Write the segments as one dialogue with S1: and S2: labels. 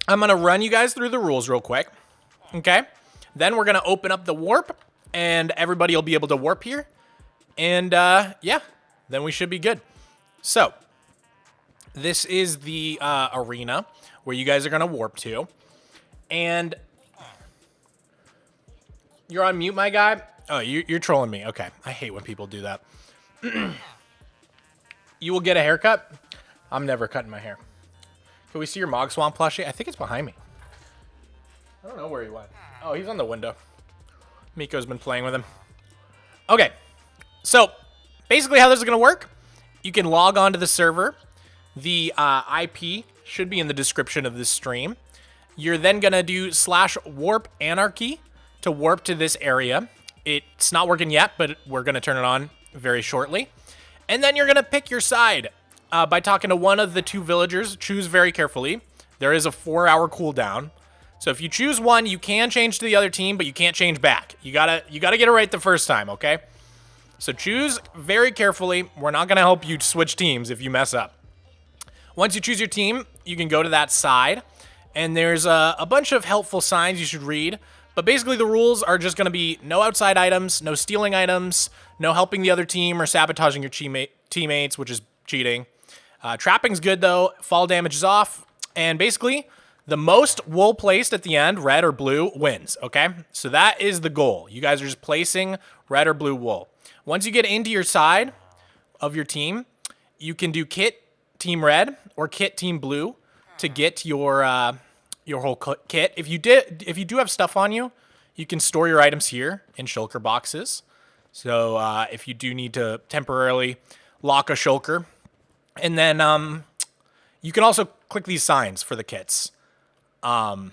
S1: I'm going to run you guys through the rules real quick. Okay? Then we're going to open up the warp, and everybody will be able to warp here. And, yeah, then we should be good. So, this is the arena where you guys are going to warp to. And you're on mute, my guy? Oh, you're trolling me. Okay. I hate when people do that. You will get a haircut. I'm never cutting my hair. Can we see your Mogswamp plushie? I think it's behind me. I don't know where he went. Oh, he's on the window. Miko's been playing with him. Okay. So, basically how this is going to work, you can log on to the server. The IP should be in the description of this stream. You're then going to do /warp anarchy to warp to this area. It's not working yet, but we're going to turn it on very shortly. And then you're going to pick your side by talking to one of the two villagers. Choose very carefully. There is a 4-hour cooldown. So if you choose one, you can change to the other team, but you can't change back. You gotta get it right the first time, okay? So choose very carefully. We're not going to help you switch teams if you mess up. Once you choose your team, you can go to that side. And there's a bunch of helpful signs you should read. But basically the rules are just going to be no outside items, no stealing items, no helping the other team or sabotaging your teammates, which is cheating. Trapping's good though, fall damage is off, and basically the most wool placed at the end, red or blue, wins, okay? So that is the goal. You guys are just placing red or blue wool. Once you get into your side of your team, you can do kit team red or kit team blue to get your whole kit. If you do have stuff on you, you can store your items here in shulker boxes. So if you do need to temporarily lock a shulker, and then you can also click these signs for the kits. Yeah,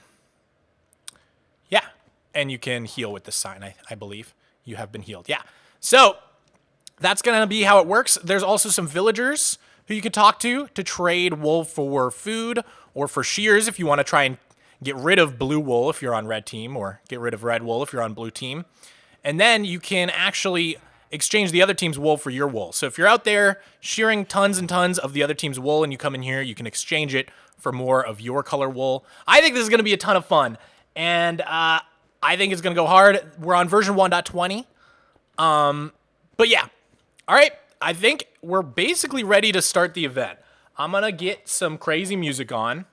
S1: and you can heal with this sign. I believe you have been healed. Yeah, so that's gonna be how it works. There's also some villagers who you could talk to trade wool for food or for shears if you want to try and get rid of blue wool if you're on red team, or get rid of red wool if you're on blue team. And then you can actually exchange the other team's wool for your wool. So if you're out there shearing tons and tons of the other team's wool and you come in here, you can exchange it for more of your color wool. I think this is going to be a ton of fun. And I think it's going to go hard. We're on version 1.20. But yeah. All right. I think we're basically ready to start the event. I'm going to get some crazy music on.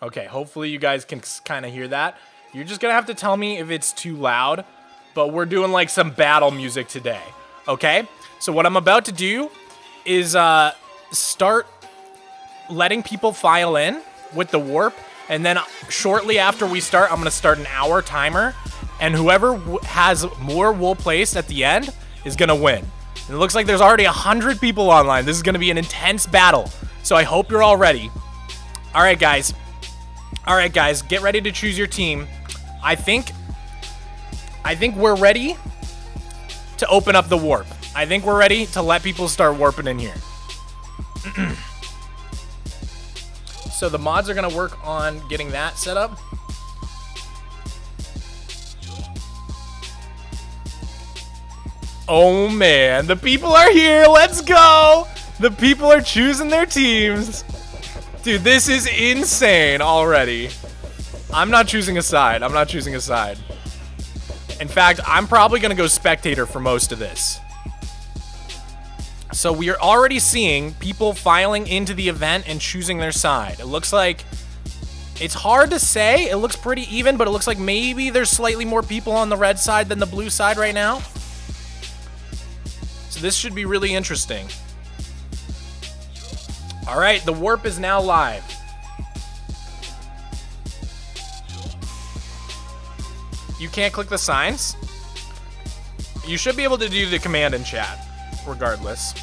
S1: Okay, hopefully you guys can kind of hear that. You're just going to have to tell me if it's too loud, but we're doing like some battle music today, okay? So what I'm about to do is start letting people file in with the warp, and then shortly after we start, I'm going to start an hour timer, and whoever has more wool placed at the end is going to win. And it looks like there's already 100 people online. This is going to be an intense battle, so I hope you're all ready. All right, guys, get ready to choose your team. I think we're ready to open up the warp. I think we're ready to let people start warping in here. So the mods are going to work on getting that set up. Oh man, the people are here. Let's go. The people are choosing their teams. Dude, this is insane already. I'm not choosing a side. In fact, I'm probably going to go spectator for most of this. So we are already seeing people filing into the event and choosing their side. It looks like, it's hard to say. It looks pretty even, but it looks like maybe there's slightly more people on the red side than the blue side right now. So this should be really interesting. All right, the warp is now live. You can't click the signs? You should be able to do the command in chat, regardless.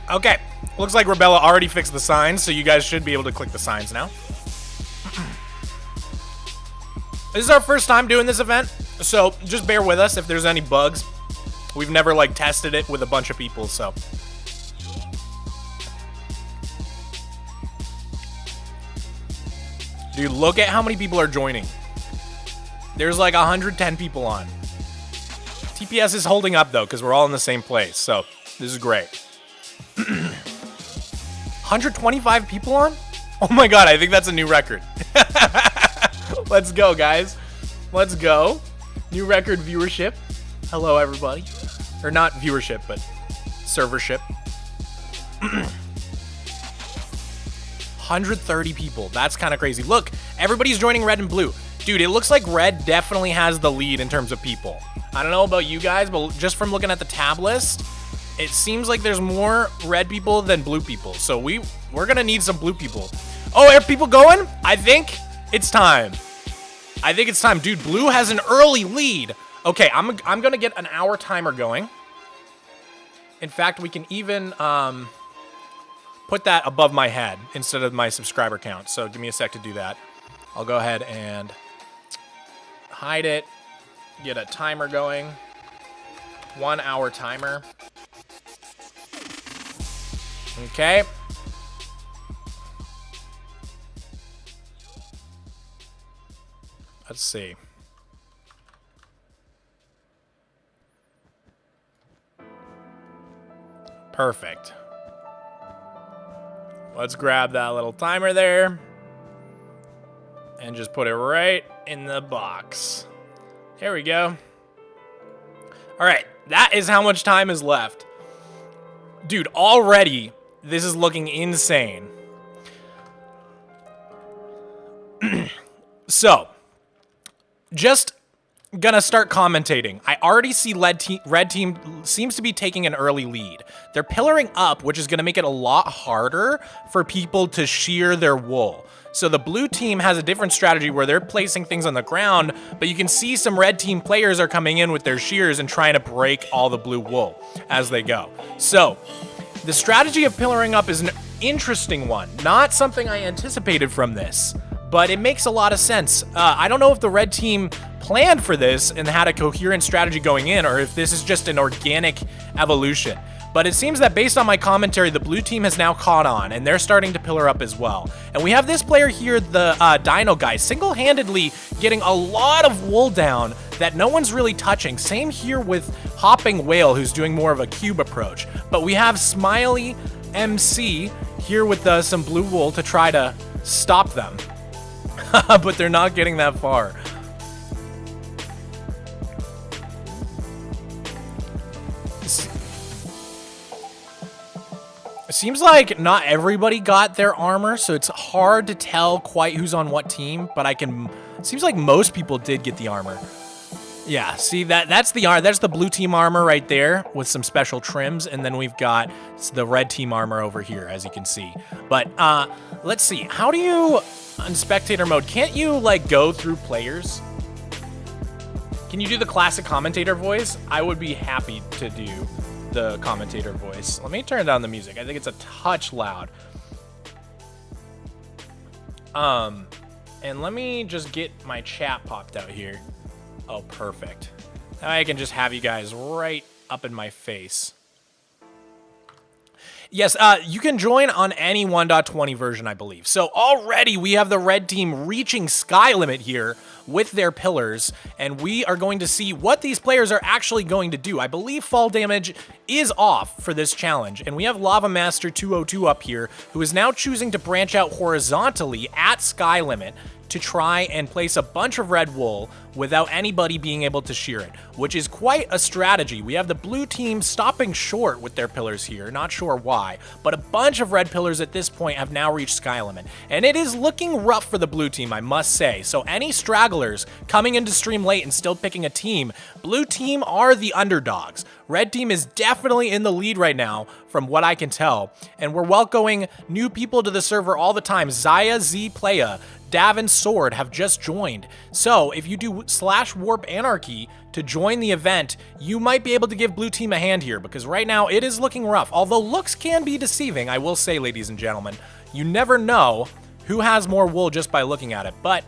S1: Okay, looks like Rebella already fixed the signs, so you guys should be able to click the signs now. This is our first time doing this event, so just bear with us if there's any bugs. We've never, like, tested it with a bunch of people, so. Dude, look at how many people are joining. There's like 110 people on. TPS is holding up, though, because we're all in the same place, so this is great. 125 people on? Oh my god, I think that's a new record. Let's go, guys. Let's go. New record viewership. Hello, everybody. Or not viewership, but servership. 130 people. That's kind of crazy. Look, everybody's joining red and blue. Dude, it looks like red definitely has the lead in terms of people. I don't know about you guys, but just from looking at the tab list, it seems like there's more red people than blue people. So we're gonna need some blue people. Oh, are people going? I think it's time. I think it's time. Dude, blue has an early lead. Okay, I'm gonna get an hour timer going. In fact, we can even put that above my head instead of my subscriber count. So give me a sec to do that. I'll go ahead and hide it, get a timer going. 1 hour timer. Okay. Let's see. Perfect. Let's grab that little timer there and just put it right in the box. There we go. All right, that is how much time is left. Dude, already this is looking insane. So, just gonna start commentating. I already see red team seems to be taking an early lead. They're pillaring up, which is gonna make it a lot harder for people to shear their wool. So the blue team has a different strategy where they're placing things on the ground, but you can see some red team players are coming in with their shears and trying to break all the blue wool as they go. So the strategy of pillaring up is an interesting one, not something I anticipated from this, but it makes a lot of sense. I don't know if the red team planned for this and had a coherent strategy going in, or if this is just an organic evolution. But it seems that based on my commentary, the blue team has now caught on, and they're starting to pillar up as well. And we have this player here, the Dino guy, single-handedly getting a lot of wool down that no one's really touching. Same here with Hopping Whale, who's doing more of a cube approach. But we have Smiley MC here with some blue wool to try to stop them. But they're not getting that far. It seems like not everybody got their armor, so it's hard to tell quite who's on what team, but it seems like most people did get the armor. Yeah, see, that's the blue team armor right there with some special trims, and then we've got the red team armor over here, as you can see. But let's see, how do you, on spectator mode, can't you like go through players? Can you do the classic commentator voice? I would be happy to do the commentator voice. Let me turn down the music. I think it's a touch loud. And let me just get my chat popped out here. Oh, perfect. Now I can just have you guys right up in my face. Yes, you can join on any 1.20 version, I believe. So already we have the red team reaching sky limit here with their pillars, and we are going to see what these players are actually going to do. I believe fall damage is off for this challenge, and we have Lava Master 202 up here, who is now choosing to branch out horizontally at sky limit to try and place a bunch of red wool without anybody being able to shear it, which is quite a strategy. We have the blue team stopping short with their pillars here, not sure why, but a bunch of red pillars at this point have now reached sky limit, and it is looking rough for the blue team, I must say. So any stragglers coming into stream late and still picking a team, blue team are the underdogs. Red team is definitely in the lead right now, from what I can tell, and we're welcoming new people to the server all the time. Zaya Z Playa, Davin Sword have just joined. So if you do /warp anarchy to join the event, you might be able to give blue team a hand here, because right now it is looking rough. Although looks can be deceiving, I will say, ladies and gentlemen. You never know who has more wool just by looking at it, but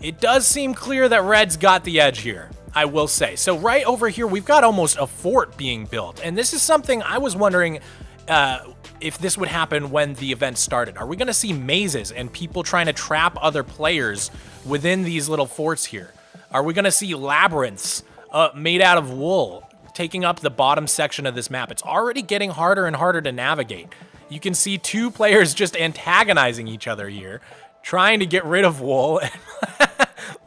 S1: it does seem clear that red's got the edge here. I will say. So right over here, we've got almost a fort being built. And this is something I was wondering if this would happen when the event started. Are we going to see mazes and people trying to trap other players within these little forts here? Are we going to see labyrinths made out of wool taking up the bottom section of this map? It's already getting harder and harder to navigate. You can see two players just antagonizing each other here, trying to get rid of wool.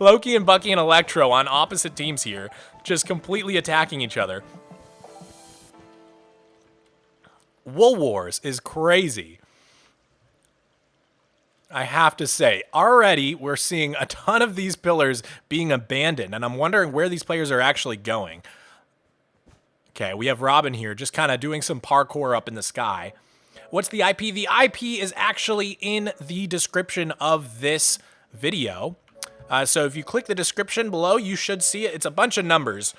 S1: Loki and Bucky and Electro on opposite teams here, just completely attacking each other. Wool Wars is crazy. I have to say, already we're seeing a ton of these pillars being abandoned, and I'm wondering where these players are actually going. Okay, we have Robin here just kind of doing some parkour up in the sky. What's the IP? The IP is actually in the description of this video. So if you click the description below, you should see it. It's a bunch of numbers.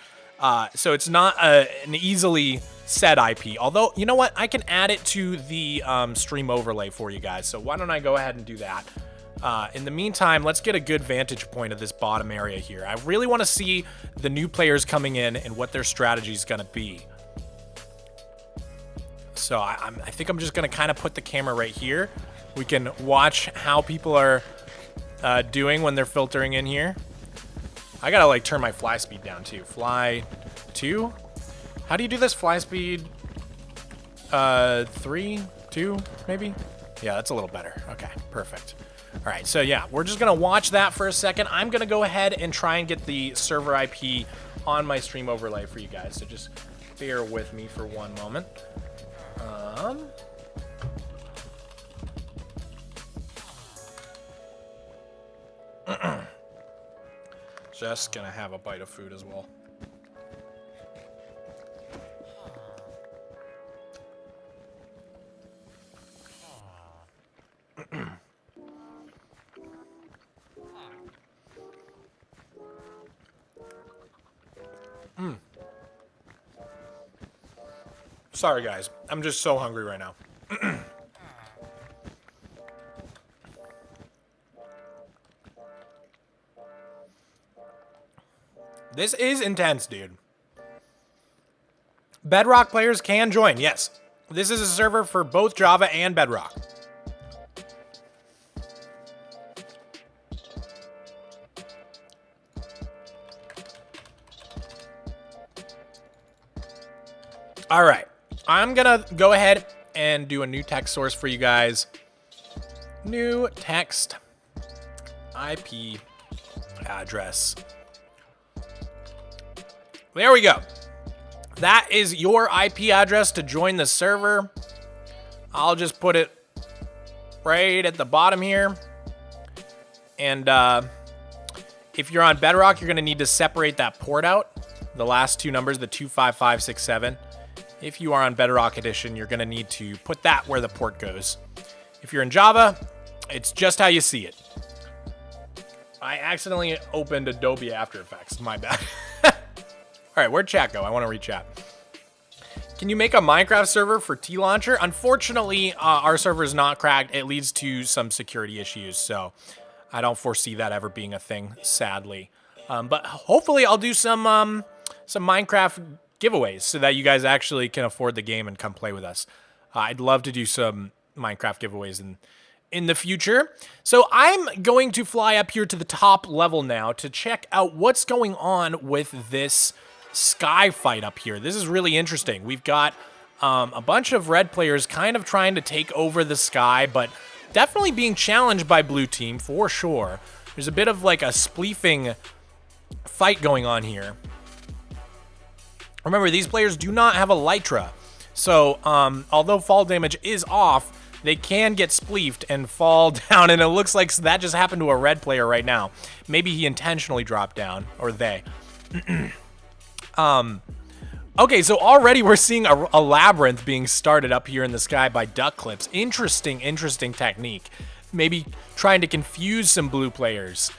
S1: So it's not an easily set IP. Although, you know what? I can add it to the stream overlay for you guys. So why don't I go ahead and do that? In the meantime, let's get a good vantage point of this bottom area here. I really want to see the new players coming in and what their strategy is going to be. So I think I'm just going to kind of put the camera right here. We can watch how people are doing when they're filtering in here. I got to like turn my fly speed down too. Fly 2? How do you do this? Fly speed 3, 2, maybe? Yeah, that's a little better. Okay, perfect. All right, so yeah, we're just going to watch that for a second. I'm going to go ahead and try and get the server IP on my stream overlay for you guys. So just bear with me for one moment. Just gonna have a bite of food as well. Sorry guys, I'm just so hungry right now. This is intense, dude. Bedrock players can join, yes. This is a server for both Java and Bedrock. All right, I'm gonna go ahead and do a new text source for you guys. New text IP address. There we go. That is your IP address to join the server. I'll just put it right at the bottom here. And if you're on Bedrock, you're going to need to separate that port out. The last two numbers, the 25567. If you are on Bedrock Edition, you're going to need to put that where the port goes. If you're in Java, it's just how you see it. I accidentally opened Adobe After Effects. My bad. All right, where'd chat go? I want to read chat. Can you make a Minecraft server for T-Launcher? Unfortunately, our server is not cracked. It leads to some security issues, so I don't foresee that ever being a thing, sadly. But hopefully I'll do some Minecraft giveaways so that you guys actually can afford the game and come play with us. I'd love to do some Minecraft giveaways in the future. So I'm going to fly up here to the top level now to check out what's going on with this sky fight up here. This is really interesting. We've got a bunch of red players kind of trying to take over the sky, but definitely being challenged by blue team for sure. There's a bit of like a spleefing fight going on here. Remember, these players do not have Elytra, so although fall damage is off, they can get spleefed and fall down, and it looks like that just happened to a red player right now. Maybe he intentionally dropped down, or they. Okay, so already we're seeing a labyrinth being started up here in the sky by duck clips. Interesting technique. Maybe trying to confuse some blue players.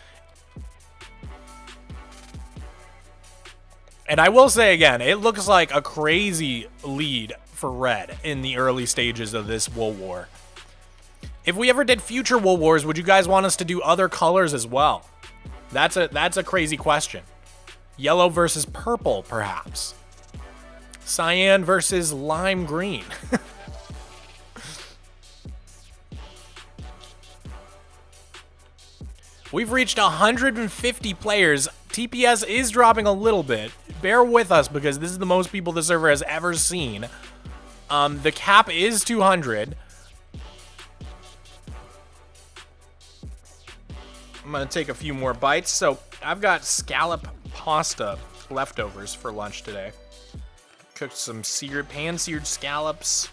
S1: And I will say again, it looks like a crazy lead for red in the early stages of this Wool War. If we ever did future Wool Wars, would you guys want us to do other colors as well? That's a crazy question. Yellow versus purple, perhaps. Cyan versus lime green. We've reached 150 players. TPS is dropping a little bit. Bear with us because this is the most people the server has ever seen. The cap is 200. I'm going to take a few more bites. So I've got scallop pasta leftovers for lunch today. Cooked some pan-seared scallops.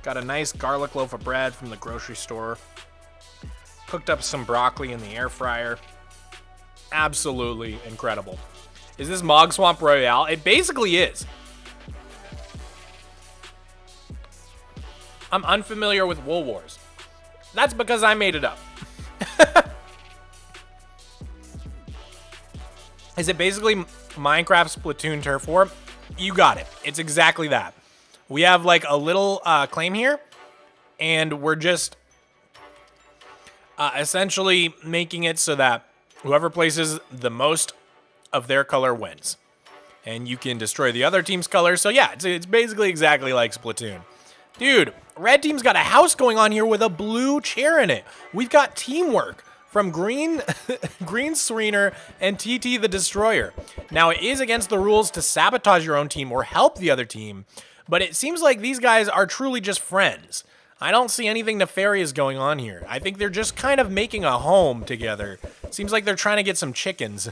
S1: Got a nice garlic loaf of bread from the grocery store. Cooked up some broccoli in the air fryer. Absolutely incredible. Is this Mogswamp Royale? It basically is. I'm unfamiliar with Wool Wars. That's because I made it up. Is it basically Minecraft Splatoon Turf War? You got it. It's exactly that. We have like a little claim here, and we're just essentially making it so that whoever places the most of their color wins. And you can destroy the other team's color. So yeah, it's basically exactly like Splatoon. Dude, red team's got a house going on here with a blue chair in it. We've got teamwork from Green Serena and TT the Destroyer. Now, it is against the rules to sabotage your own team or help the other team, but it seems like these guys are truly just friends. I don't see anything nefarious going on here. I think they're just kind of making a home together. Seems like they're trying to get some chickens.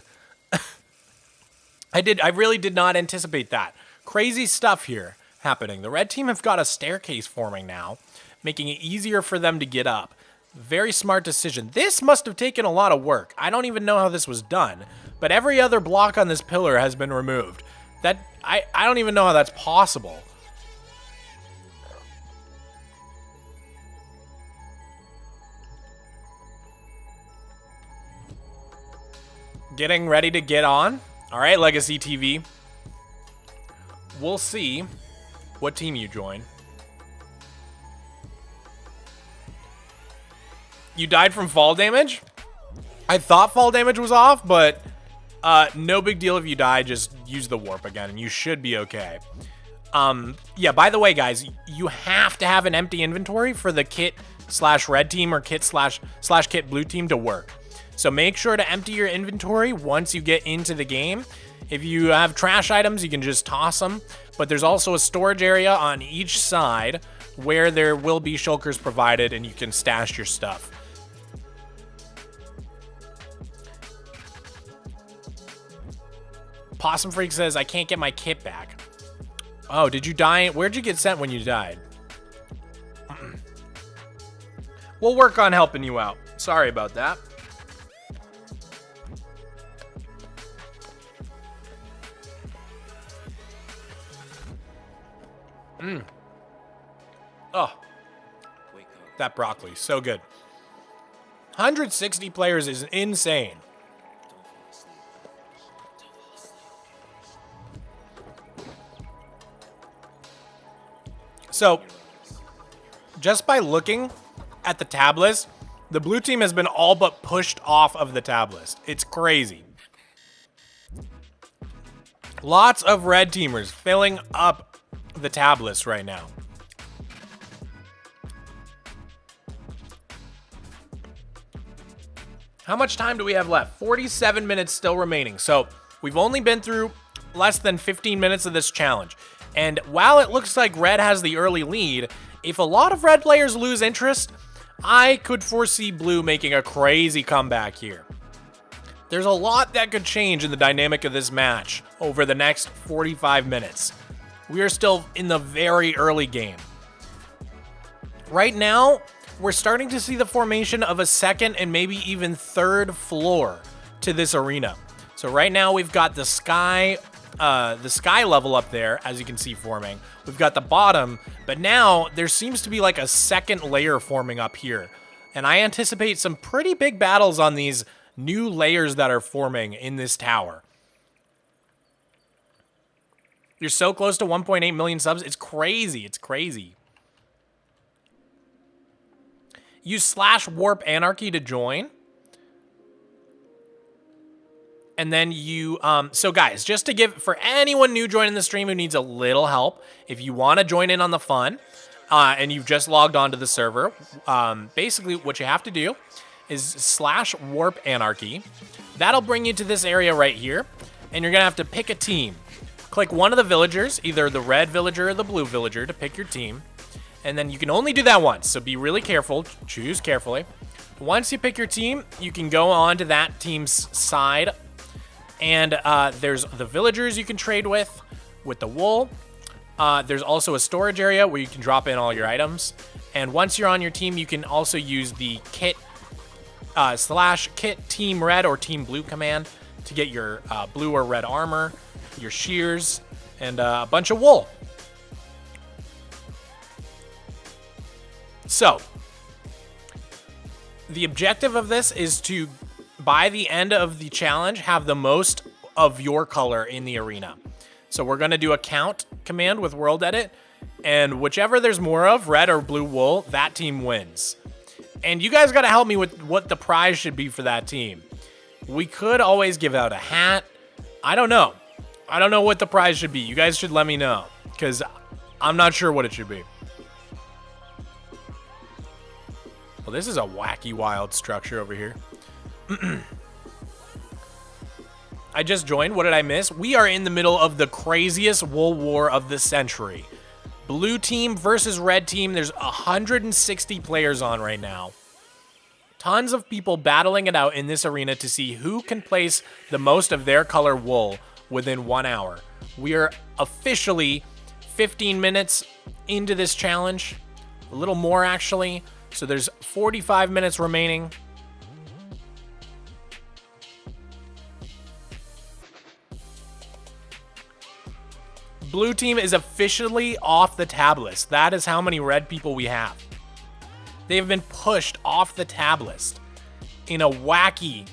S1: I really did not anticipate that. Crazy stuff here happening. The red team have got a staircase forming now, making it easier for them to get up. Very smart decision. This must have taken a lot of work. I don't even know how this was done, but every other block on this pillar has been removed. I don't even know how that's possible. Getting ready to get on. All right, Legacy TV. We'll see what team you join. You died from fall damage? I thought fall damage was off, but no big deal if you die. Just use the warp again, and you should be okay. Yeah, by the way, guys, you have to have an empty inventory for the kit/red team or kit/kit blue team to work. So make sure to empty your inventory once you get into the game. If you have trash items, you can just toss them. But there's also a storage area on each side where there will be shulkers provided, and you can stash your stuff. Possum Freak says, I can't get my kit back. Oh, did you die? Where'd you get sent when you died? We'll work on helping you out. Sorry about that. Oh, that broccoli, so good. 160 players is insane. So, just by looking at the tab list, the blue team has been all but pushed off of the tab list. It's crazy. Lots of red teamers filling up the tab list right now. How much time do we have left? 47 minutes still remaining. So we've only been through less than 15 minutes of this challenge. And while it looks like red has the early lead, if a lot of red players lose interest, I could foresee blue making a crazy comeback here. There's a lot that could change in the dynamic of this match over the next 45 minutes. We are still in the very early game. Right now, we're starting to see the formation of a second and maybe even third floor to this arena. So right now we've got the sky level up there, as you can see forming. We've got the bottom, but now there seems to be like a second layer forming up here. And I anticipate some pretty big battles on these new layers that are forming in this tower. You're so close to 1.8 million subs. It's crazy. It's crazy. Use /warp anarchy to join. And then you, so guys, just to give, for anyone new joining the stream who needs a little help, if you want to join in on the fun, and you've just logged onto the server, basically what you have to do is /warp anarchy. That'll bring you to this area right here, and you're going to have to pick a team. Click one of the villagers, either the red villager or the blue villager, to pick your team. And then you can only do that once, so be really careful. Choose carefully. Once you pick your team, you can go on to that team's side. And there's the villagers you can trade with the wool. There's also a storage area where you can drop in all your items. And once you're on your team, you can also use the kit /kit team red or team blue command to get your blue or red armor, your shears, and a bunch of wool. So, the objective of this is to, by the end of the challenge, have the most of your color in the arena. So we're going to do a count command with world edit, and whichever there's more of, red or blue wool, that team wins. And you guys got to help me with what the prize should be for that team. We could always give out a hat. I don't know. I don't know what the prize should be. You guys should let me know, because I'm not sure what it should be. Well, this is a wacky, wild structure over here. I just joined. What did I miss? We are in the middle of the craziest wool war of the century. Blue team versus red team. There's 160 players on right now. Tons of people battling it out in this arena to see who can place the most of their color wool within 1 hour. We are officially 15 minutes into this challenge. A little more, actually. So there's 45 minutes remaining. Blue team is officially off the tab list. That is how many red people we have. They have been pushed off the tab list in a wacky,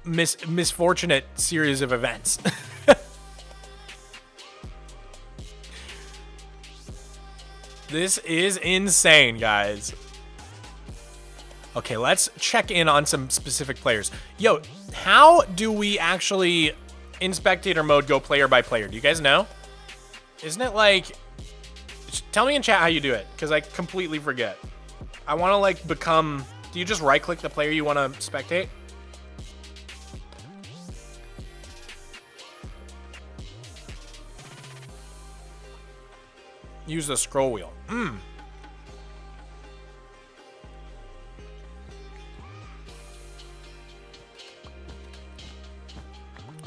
S1: misfortunate series of events. This is insane, guys. Okay, let's check in on some specific players. Yo, how do we actually, in spectator mode, go player by player? Do you guys know? Isn't it like... Tell me in chat how you do it, because I completely forget. I want to, like, become... Do you just right-click the player you want to spectate? Use the scroll wheel.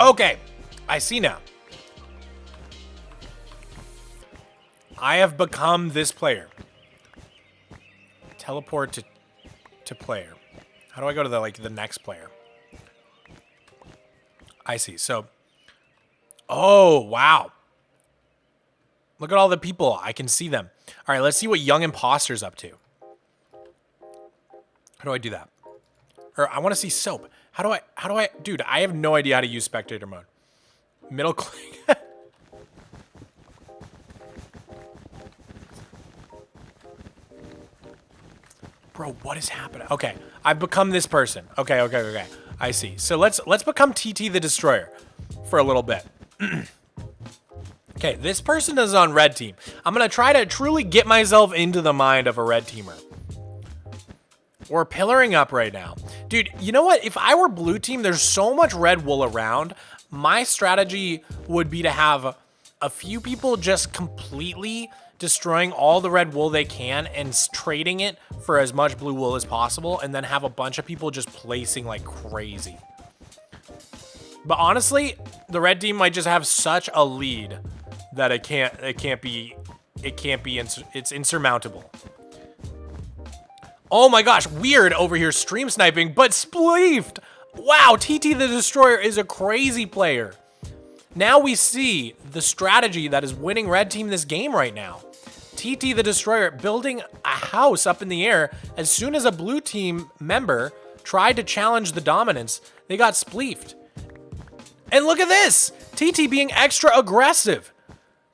S1: Okay, I see now. I have become this player. Teleport to player. How do I go to the next player? I see. So, oh wow. Look at all the people. I can see them. All right, let's see what Young Imposter's up to. How do I do that? Or I want to see Soap. How do I, dude, I have no idea how to use spectator mode. Middle click. Bro, what is happening? Okay, I've become this person. Okay. I see. So let's become TT the Destroyer for a little bit. Okay, this person is on red team. I'm going to try to truly get myself into the mind of a red teamer. We're pillaring up right now. Dude, you know what? If I were blue team, there's so much red wool around. My strategy would be to have a few people just completely destroying all the red wool they can and trading it for as much blue wool as possible, and then have a bunch of people just placing like crazy. But honestly, the red team might just have such a lead that it's insurmountable. Oh my gosh, weird over here stream sniping, but spleefed. Wow, TT the Destroyer is a crazy player. Now we see the strategy that is winning red team this game right now. TT the Destroyer building a house up in the air. As soon as a blue team member tried to challenge the dominance, they got spleefed. And look at this, TT being extra aggressive,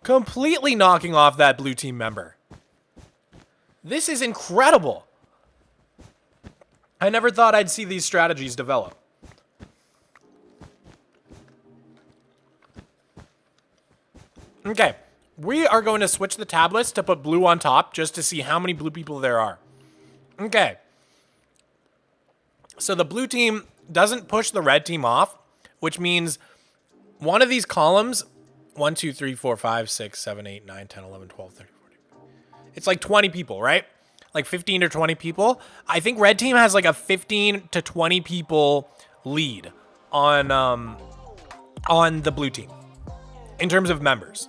S1: completely knocking off that blue team member. This is incredible. I never thought I'd see these strategies develop. Okay, we are going to switch the tablets to put blue on top just to see how many blue people there are. Okay. So the blue team doesn't push the red team off, which means one of these columns, 1, 2, 3, 4, 5, 6, 7, 8, 9, 10, 11, 12, 13, 14. It's like 20 people, right? Like 15 or 20 people. I think red team has like a 15 to 20 people lead on the blue team in terms of members.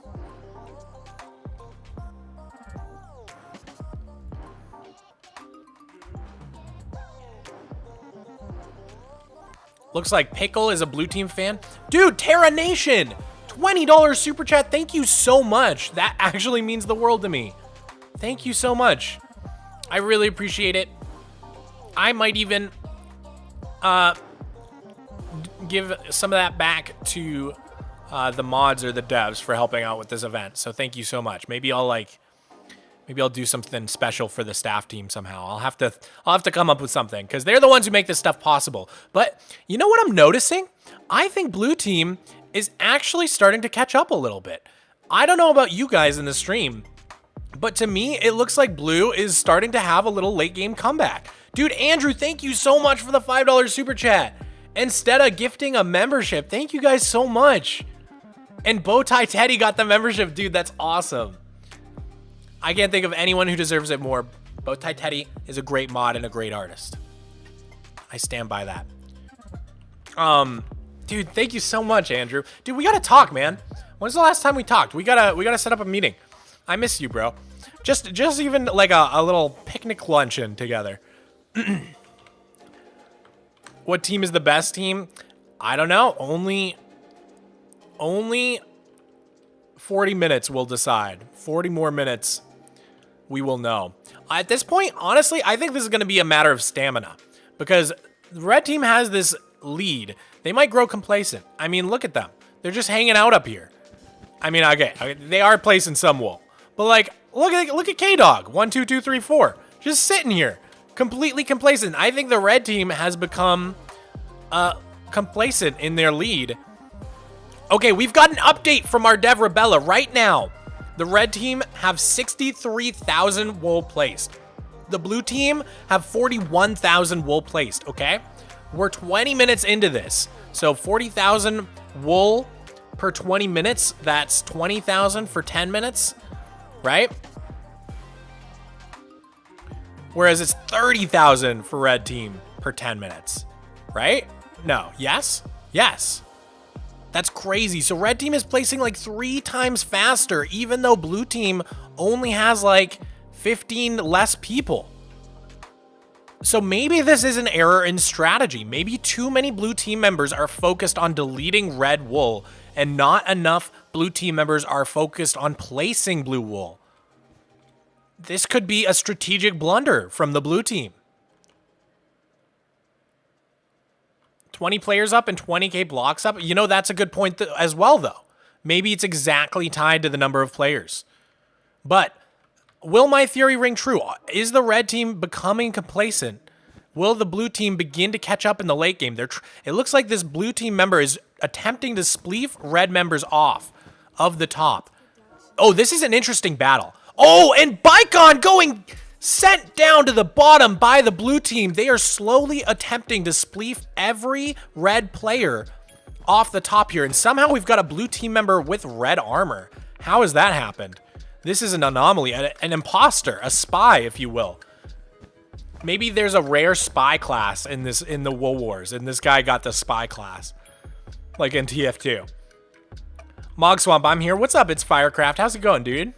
S1: Looks like Pickle is a blue team fan. Dude, Terra Nation, $20 super chat. Thank you so much. That actually means the world to me. Thank you so much. I really appreciate it. I might even give some of that back to the mods or the devs for helping out with this event. So thank you so much. Maybe I'll do something special for the staff team somehow. I'll have to come up with something because they're the ones who make this stuff possible. But you know what I'm noticing? I think blue team is actually starting to catch up a little bit. I don't know about you guys in the stream, but to me, it looks like blue is starting to have a little late game comeback. Dude, Andrew, thank you so much for the $5 super chat. Instead of gifting a membership, thank you guys so much. And Bowtie Teddy got the membership. Dude, that's awesome. I can't think of anyone who deserves it more. Bowtie Teddy is a great mod and a great artist. I stand by that. Dude, thank you so much, Andrew. Dude, we gotta talk, man. When's the last time we talked? We gotta set up a meeting. I miss you, bro. Just even like a little picnic luncheon together. What team is the best team? I don't know. Only 40 minutes will decide. 40 more minutes, we will know. At this point, honestly, I think this is going to be a matter of stamina because the red team has this lead. They might grow complacent. I mean, look at them. They're just hanging out up here. I mean, okay, they are placing some wool, but like, look at K-Dog. 1, 2, 2, 3, 4, just sitting here, completely complacent. I think the red team has become complacent in their lead. Okay, we've got an update from our dev Rebella right now. The red team have 63,000 wool placed. The blue team have 41,000 wool placed, okay? We're 20 minutes into this. So 40,000 wool per 20 minutes, that's 20,000 for 10 minutes, right? Whereas it's 30,000 for red team per 10 minutes, right? No, yes? Yes. That's crazy. So red team is placing like 3 times faster, even though blue team only has like 15 less people. So maybe this is an error in strategy. Maybe too many blue team members are focused on deleting red wool and not enough blue team members are focused on placing blue wool. This could be a strategic blunder from the blue team. 20 players up and 20k blocks up. You know, that's a good point as well, though. Maybe it's exactly tied to the number of players. But will my theory ring true? Is the red team becoming complacent? Will the blue team begin to catch up in the late game? It looks like this blue team member is attempting to spleef red members off of the top. Oh, this is an interesting battle. Oh, and Bicon going sent down to the bottom by the blue team. They are slowly attempting to spleef every red player off the top here. And somehow we've got a blue team member with red armor. How has that happened? This is an anomaly, an imposter, a spy, if you will. Maybe there's a rare spy class in the Wool Wars, and this guy got the spy class, like in TF2. Mogswamp, I'm here. What's up? It's Firecraft. How's it going, dude?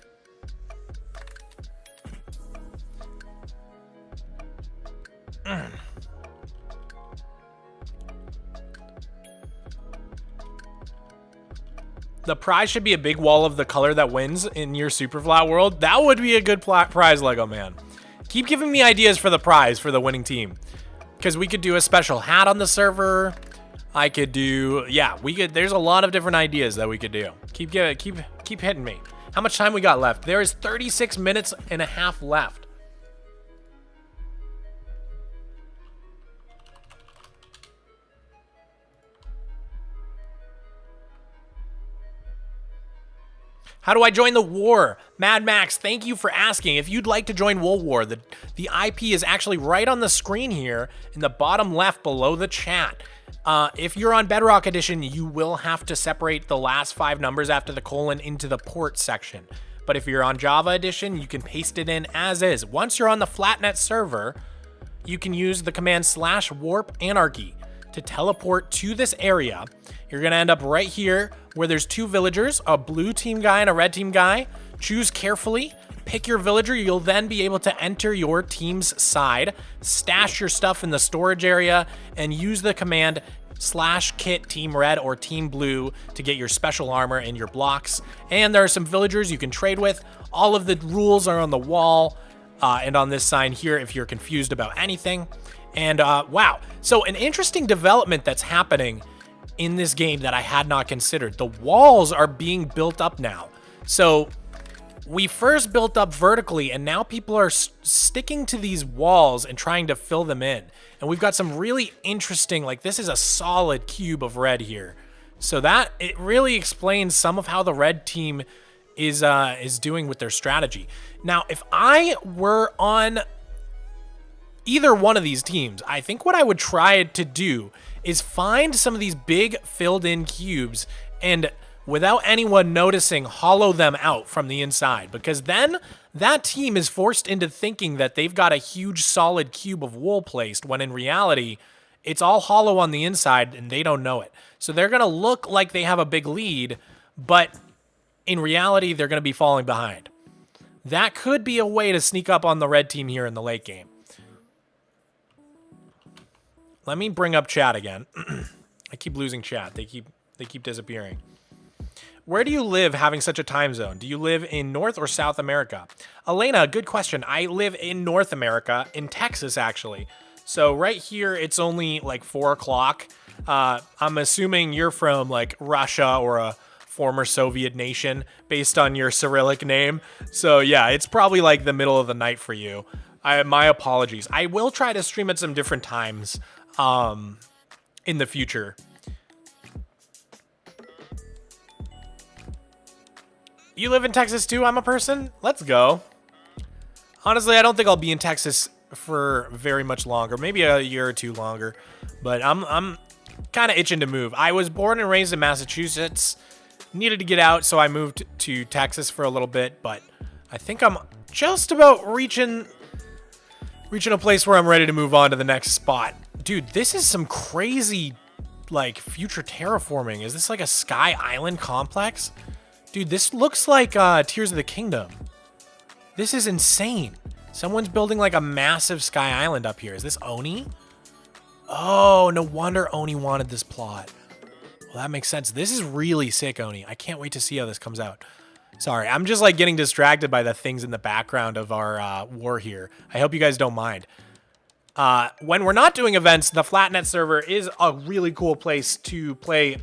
S1: The prize should be a big wall of the color that wins in your super flat world. That would be a good prize, Lego man. Keep giving me ideas for the prize for the winning team, because we could do a special hat on the server. I could do, yeah, we could. There's a lot of different ideas that we could do. Keep hitting me. How much time we got left? There is 36 minutes and a half left. How do I join the war? Mad Max, thank you for asking. If you'd like to join World War, the IP is actually right on the screen here in the bottom left below the chat. If you're on Bedrock Edition, you will have to separate the last 5 numbers after the colon into the port section. But if you're on Java Edition, you can paste it in as is. Once you're on the Flatnet server, you can use the command /warp anarchy to teleport to this area. You're gonna end up right here where there's 2 villagers, a blue team guy and a red team guy. Choose carefully, pick your villager. You'll then be able to enter your team's side, stash your stuff in the storage area, and use the command /kit team red or team blue to get your special armor and your blocks. And there are some villagers you can trade with. All of the rules are on the wall and on this sign here if you're confused about anything. And wow, so an interesting development that's happening in this game that I had not considered. The walls are being built up now. So we first built up vertically, and now people are sticking to these walls and trying to fill them in. And we've got some really interesting, like this is a solid cube of red here. So that, it really explains some of how the red team is doing with their strategy. Now, if I were on either one of these teams, I think what I would try to do is find some of these big filled in cubes and without anyone noticing, hollow them out from the inside, because then that team is forced into thinking that they've got a huge solid cube of wool placed, when in reality, it's all hollow on the inside and they don't know it. So they're gonna look like they have a big lead, but in reality, they're gonna be falling behind. That could be a way to sneak up on the red team here in the late game. Let me bring up chat again. I keep losing chat. They keep disappearing. Where do you live having such a time zone? Do you live in North or South America? Elena, good question. I live in North America, in Texas, actually. So right here, it's only like 4 o'clock. I'm assuming you're from like Russia or a former Soviet nation based on your Cyrillic name. So yeah, it's probably like the middle of the night for you. My apologies. I will try to stream at some different times in the future. You live in Texas too, I'm a person? Let's go. Honestly, I don't think I'll be in Texas for very much longer, maybe a year or 2 longer, but I'm kind of itching to move. I was born and raised in Massachusetts, needed to get out, so I moved to Texas for a little bit, but I think I'm just about reaching a place where I'm ready to move on to the next spot. Dude, this is some crazy, like, future terraforming. Is this like a Sky Island complex? Dude, this looks like Tears of the Kingdom. This is insane. Someone's building like a massive Sky Island up here. Is this Oni? Oh, no wonder Oni wanted this plot. Well, that makes sense. This is really sick, Oni. I can't wait to see how this comes out. Sorry, I'm just like getting distracted by the things in the background of our war here. I hope you guys don't mind. When we're not doing events, the Flatnet server is a really cool place to play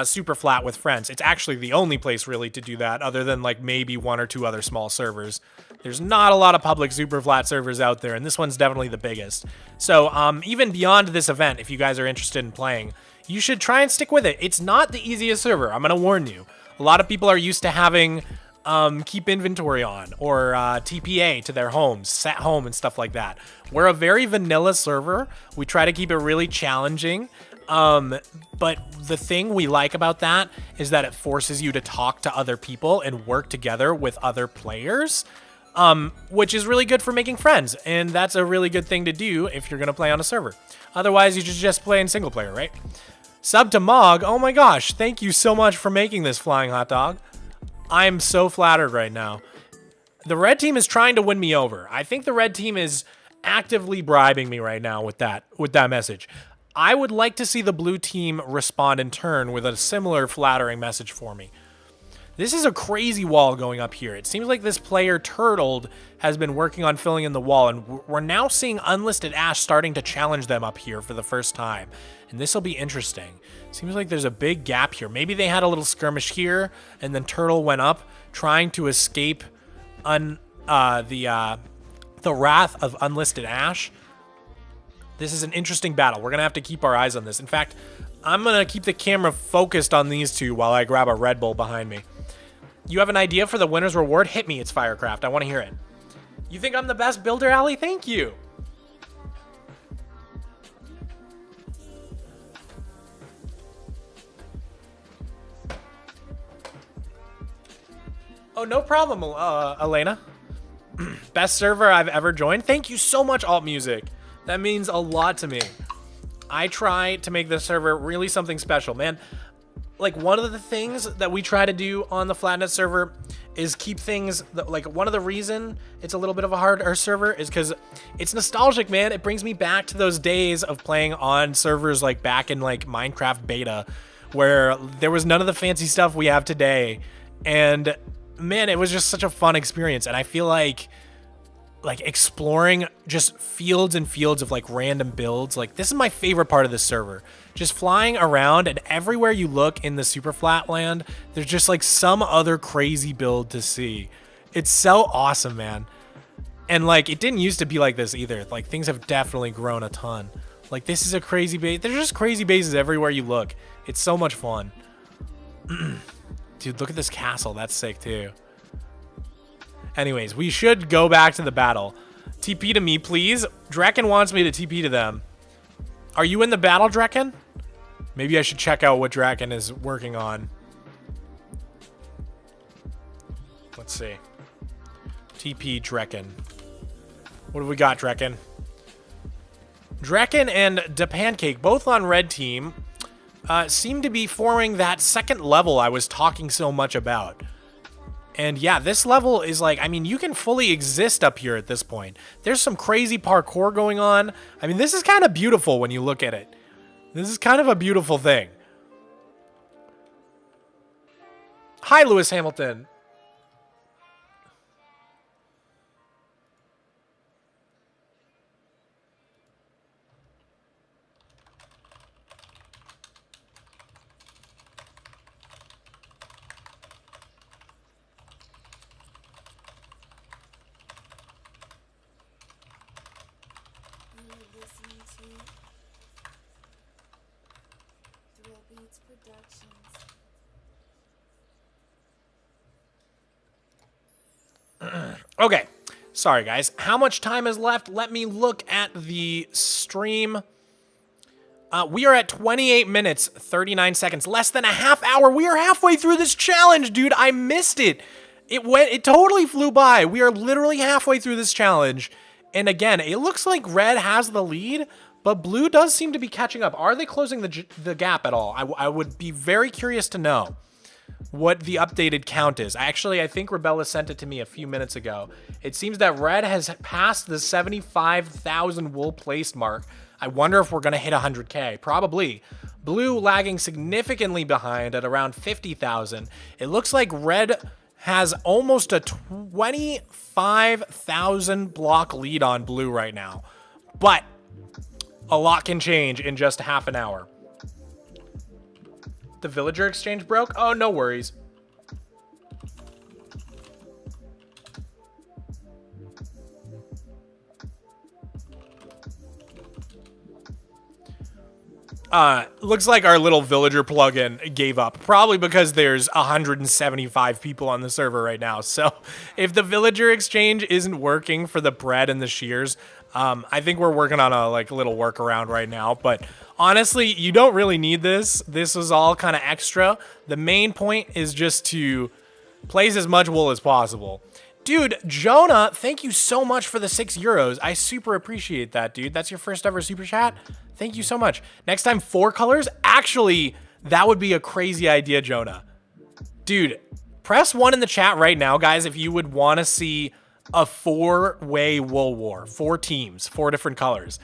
S1: super flat with friends. It's actually the only place really to do that, other than like maybe 1 or 2 other small servers. There's not a lot of public super flat servers out there, and this one's definitely the biggest. So even beyond this event, if you guys are interested in playing, you should try and stick with it. It's not the easiest server, I'm gonna warn you. A lot of people are used to having keep inventory on or TPA to their homes, set home and stuff like that. We're a very vanilla server. We try to keep it really challenging. But the thing we like about that is that it forces you to talk to other people and work together with other players, which is really good for making friends. And that's a really good thing to do if you're going to play on a server. Otherwise, you should just play in single player, right? Sub to Mog. Oh my gosh. Thank you so much for making this, Flying Hot Dog. I'm so flattered right now. The red team is trying to win me over. I think the red team is actively bribing me right now with that message. I would like to see the blue team respond in turn with a similar flattering message for me. This is a crazy wall going up here. It seems like this player, Turtled, has been working on filling in the wall, and we're now seeing Unlisted Ash starting to challenge them up here for the first time. And this will be interesting. Seems like there's a big gap here. Maybe they had a little skirmish here, and then Turtle went up, trying to escape the wrath of Unlisted Ash. This is an interesting battle. We're going to have to keep our eyes on this. In fact, I'm going to keep the camera focused on these two while I grab a Red Bull behind me. You have an idea for the winner's reward? Hit me, it's Firecraft. I want to hear it. You think I'm the best builder, Allie? Thank you. Oh, no problem, Elena. Best server I've ever joined. Thank you so much, Alt Music. That means a lot to me. I try to make this server really something special, man. Like, one of the things that we try to do on the Flatnet server is keep things, like, one of the reason it's a little bit of a harder server is because it's nostalgic, man. It brings me back to those days of playing on servers, like, back in, like, Minecraft beta, where there was none of the fancy stuff we have today. And, man, it was just such a fun experience. And I feel like exploring just fields and fields of like random builds. Like, this is my favorite part of this server. Just flying around, and everywhere you look in the super flat land, there's just like some other crazy build to see. It's so awesome, man. And like, it didn't used to be like this either. Like, things have definitely grown a ton. Like, this is a crazy base. There's just crazy bases everywhere you look. It's so much fun. Dude, look at this castle. That's sick too. Anyways, we should go back to the battle. TP to me, please. Drekken wants me to TP to them. Are you in the battle, Drekken? Maybe I should check out what Drekken is working on. Let's see. TP Drekken. What have we got, Drekken? Drekken and DePancake, both on red team, seem to be forming that second level I was talking so much about. And yeah, this level is like, I mean, you can fully exist up here at this point. There's some crazy parkour going on. I mean, this is kind of beautiful when you look at it. This is kind of a beautiful thing. Hi, Lewis Hamilton. Okay, sorry guys. How much time is left? Let me look at the stream. We are at 28 minutes, 39 seconds, less than a half hour. We are halfway through this challenge, dude. I missed it. It totally flew by. We are literally halfway through this challenge. And again, it looks like red has the lead, but blue does seem to be catching up. Are they closing the gap at all? I would be very curious to know what the updated count is. Actually, I think Rebella sent it to me a few minutes ago. It seems that red has passed the 75,000 wool placed mark. I wonder if we're going to hit 100K. Probably. Blue lagging significantly behind at around 50,000. It looks like red has almost a 25,000 block lead on blue right now. But a lot can change in just half an hour. The villager exchange broke? Oh, no worries. Looks like our little villager plugin gave up. Probably because there's 175 people on the server right now. So if the villager exchange isn't working for the bread and the shears, I think we're working on a little workaround right now. But honestly, you don't really need this. This is all kind of extra. The main point is just to place as much wool as possible. Dude, Jonah, thank you so much for the €6. I super appreciate that, dude. That's your first ever super chat. Thank you so much. Next time, 4 colors? Actually, that would be a crazy idea, Jonah. Dude, press 1 in the chat right now, guys, if you would want to see a 4-way wool war. 4 teams, 4 different colors.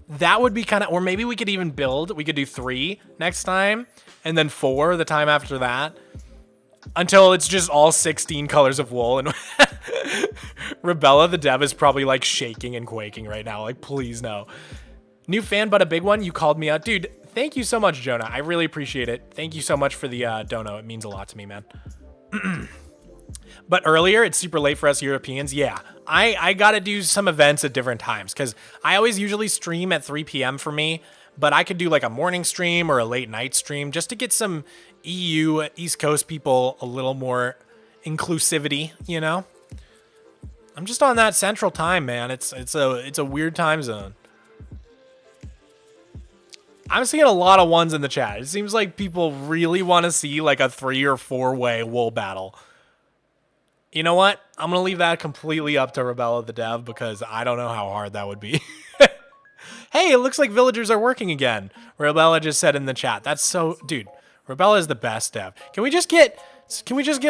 S1: That would be kind of, or maybe we could even build, we could do 3 next time, and then 4 the time after that. Until it's just all 16 colors of wool. And Rebella, the dev, is probably like shaking and quaking right now. Like, please no. New fan, but a big one. You called me out. Dude, thank you so much, Jonah. I really appreciate it. Thank you so much for the dono. It means a lot to me, man. But earlier, it's super late for us Europeans. Yeah, I got to do some events at different times because I always usually stream at 3 p.m. for me. But I could do like a morning stream or a late night stream just to get some EU East Coast people a little more inclusivity, you know? I'm just on that central time, man. It's a weird time zone. I'm seeing a lot of ones in the chat. It seems like people really want to see like a 3 or 4-way wool battle. You know what? I'm going to leave that completely up to Rebella the dev because I don't know how hard that would be. Hey, it looks like villagers are working again. Rebella just said in the chat. That's so, dude, Rebella is the best dev. Can we just get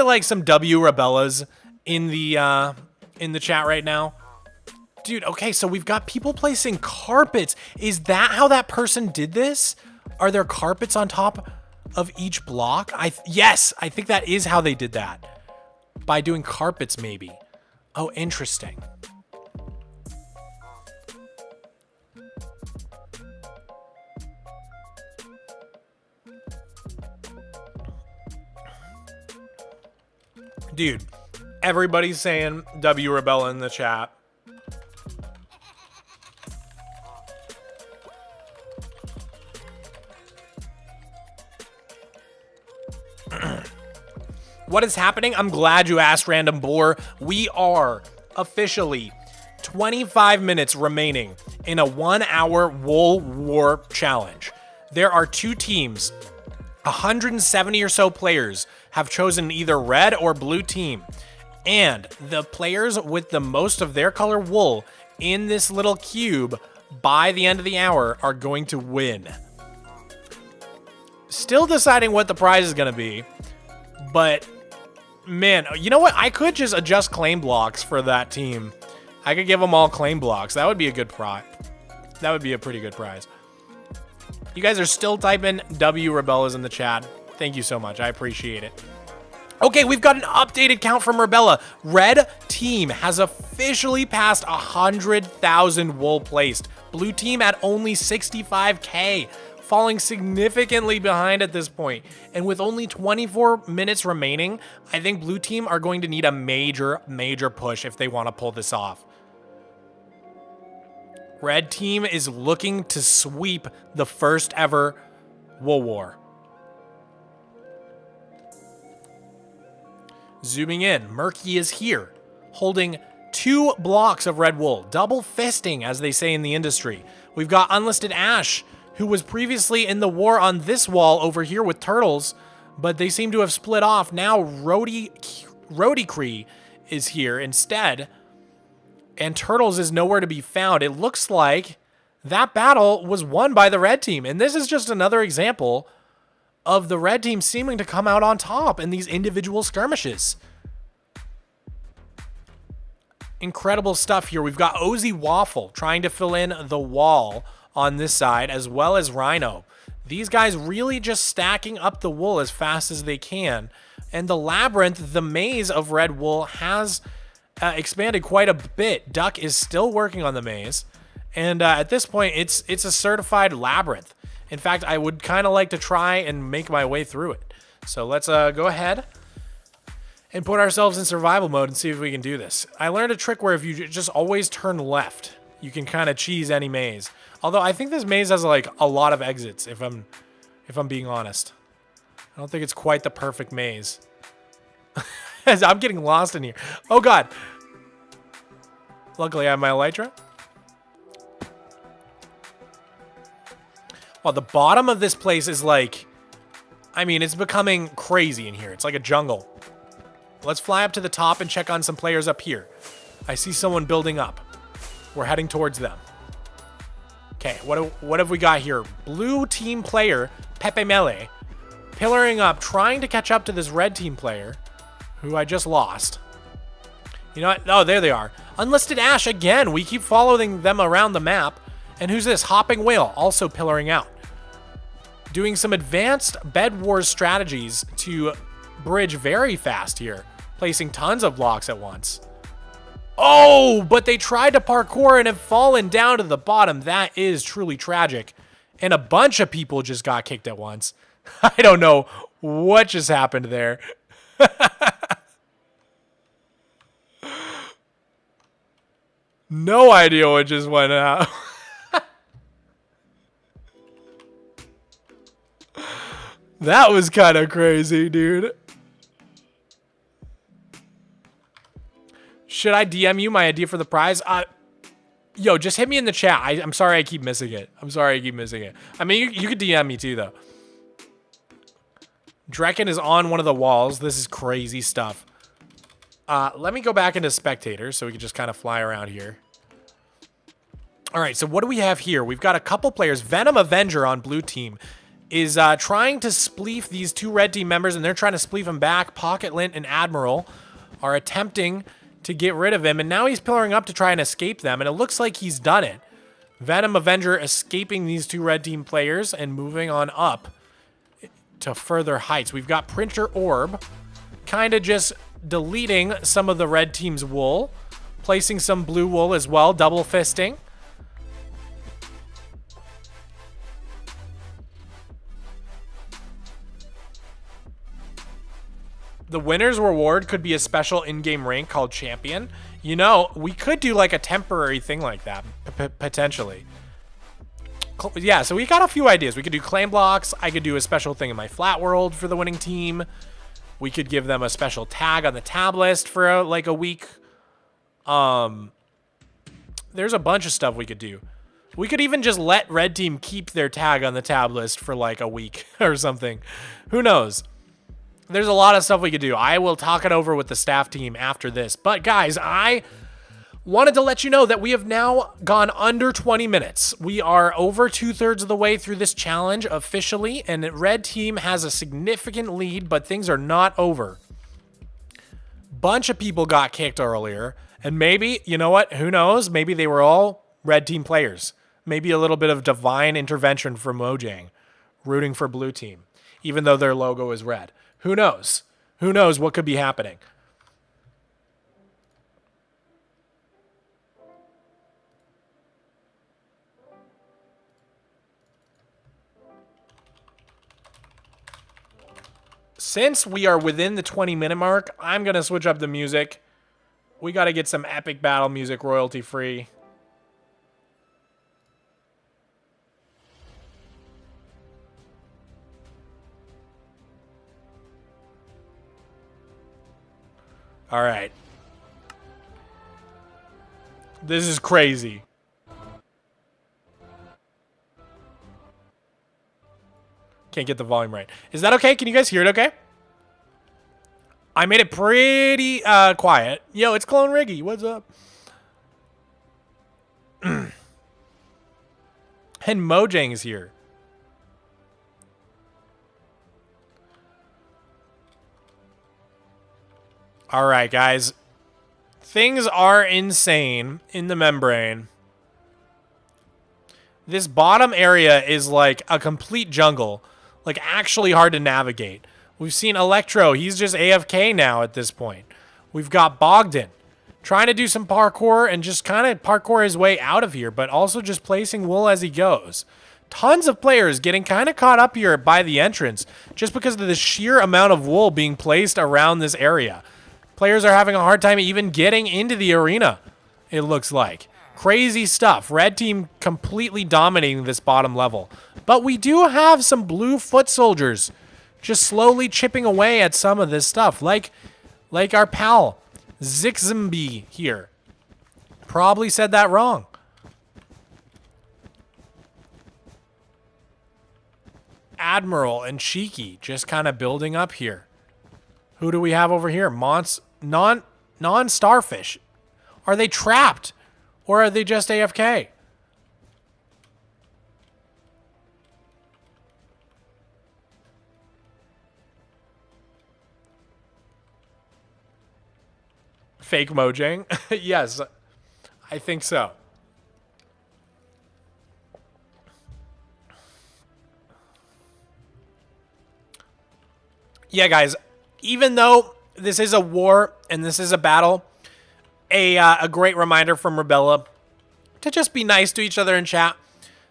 S1: like some W Rebellas in the chat right now? Dude, okay, so we've got people placing carpets. Is that how that person did this? Are there carpets on top of each block? Yes, I think that is how they did that. By doing carpets, maybe. Oh, interesting. Dude, everybody's saying W Rebella in the chat. What is happening? I'm glad you asked, Random Boar. We are officially 25 minutes remaining in a 1-hour Wool War challenge. There are 2 teams. 170 or so players have chosen either red or blue team. And the players with the most of their color wool in this little cube by the end of the hour are going to win. Still deciding what the prize is going to be. But, man, you know what? I could just adjust claim blocks for that team. I could give them all claim blocks. That would be a good prize. That would be a pretty good prize. You guys are still typing W Rebellas in the chat. Thank you so much. I appreciate it. Okay, we've got an updated count from Rebella. Red team has officially passed 100,000 wool placed. Blue team at only 65K. Falling significantly behind at this point. And with only 24 minutes remaining, I think blue team are going to need a major push if they want to pull this off. Red team is looking to sweep the first ever Wool War. Zooming in, Murky is here, holding 2 blocks of red wool, double fisting, as they say in the industry. We've got Unlisted Ash, who was previously in the war on this wall over here with Turtles, but they seem to have split off. Now Rodicree is here instead, and Turtles is nowhere to be found. It looks like that battle was won by the red team, and this is just another example of the red team seeming to come out on top in these individual skirmishes. Incredible stuff here. We've got Ozzy Waffle trying to fill in the wall on this side, as well as Rhino. These guys really just stacking up the wool as fast as they can. And the labyrinth, the maze of red wool, has expanded quite a bit. Duck is still working on the maze. And at this point, it's a certified labyrinth. In fact, I would kind of like to try and make my way through it. So let's go ahead and put ourselves in survival mode and see if we can do this. I learned a trick where if you just always turn left, you can kind of cheese any maze. Although I think this maze has like a lot of exits, if I'm being honest. I don't think it's quite the perfect maze. I'm getting lost in here. Oh God. Luckily I have my elytra. Well, the bottom of this place is like, I mean, it's becoming crazy in here. It's like a jungle. Let's fly up to the top and check on some players up here. I see someone building up. We're heading towards them. Okay, what have we got here? Blue team player, Pepe Mele, pillaring up, trying to catch up to this red team player, who I just lost. You know what? Oh, there they are. Unlisted Ash again. We keep following them around the map. And who's this? Hopping Whale, also pillaring out. Doing some advanced Bed Wars strategies to bridge very fast here. Placing tons of blocks at once. Oh, but they tried to parkour and have fallen down to the bottom. That is truly tragic. And a bunch of people just got kicked at once. I don't know what just happened there. No idea what just went out. That was kind of crazy, dude. Should I DM you my idea for the prize? Yo, just hit me in the chat. I'm sorry I keep missing it. I'm sorry I keep missing it. I mean, you could DM me too, though. Drekken is on one of the walls. This is crazy stuff. Let me go back into spectators so we can just kind of fly around here. All right, so what do we have here? We've got a couple players. Venom Avenger on blue team is trying to spleef these two red team members, and they're trying to spleef him back. Pocket Lint and Admiral are attempting to get rid of him, and now he's pillaring up to try and escape them, and it looks like he's done it. Venom Avenger escaping these two red team players and moving on up to further heights. We've got Printer Orb kind of just deleting some of the red team's wool, placing some blue wool as well, double fisting. The winner's reward could be a special in-game rank called Champion. You know, we could do like a temporary thing like that, potentially. Yeah, so we got a few ideas. We could do claim blocks. I could do a special thing in my flat world for the winning team. We could give them a special tag on the tab list for like a week. There's a bunch of stuff we could do. We could even just let red team keep their tag on the tab list for like a week or something. Who knows? There's a lot of stuff we could do. I will talk it over with the staff team after this. But guys, I wanted to let you know that we have now gone under 20 minutes. We are over 2/3 of the way through this challenge officially, and red team has a significant lead, but things are not over. Bunch of people got kicked earlier, and maybe, you know what, who knows? Maybe they were all red team players. Maybe a little bit of divine intervention from Mojang, rooting for blue team, even though their logo is red. Who knows? Who knows what could be happening? Since we are within the 20-minute mark, I'm going to switch up the music. We got to get some epic battle music royalty free. All right. This is crazy. Can't get the volume right. Is that okay? Can you guys hear it okay? I made it pretty quiet. Yo, it's Clone Riggy. What's up? And Mojang is here. All right, guys. Things are insane in the membrane. This bottom area is like a complete jungle. Like, actually hard to navigate. We've seen Electro. He's just AFK now at this point. We've got Bogdan trying to do some parkour and just kind of parkour his way out of here, but also just placing wool as he goes. Tons of players getting kind of caught up here by the entrance just because of the sheer amount of wool being placed around this area. Players are having a hard time even getting into the arena, it looks like. Crazy stuff. Red team completely dominating this bottom level. But we do have some blue foot soldiers just slowly chipping away at some of this stuff. Like our pal, Ziximbi here. Probably said that wrong. Admiral and Cheeky just kind of building up here. Who do we have over here? Non-starfish. Are they trapped? Or are they just AFK? Fake Mojang? Yes, I think so. Yeah, guys, even though this is a war and this is a battle, a great reminder from Rebella to just be nice to each other in chat.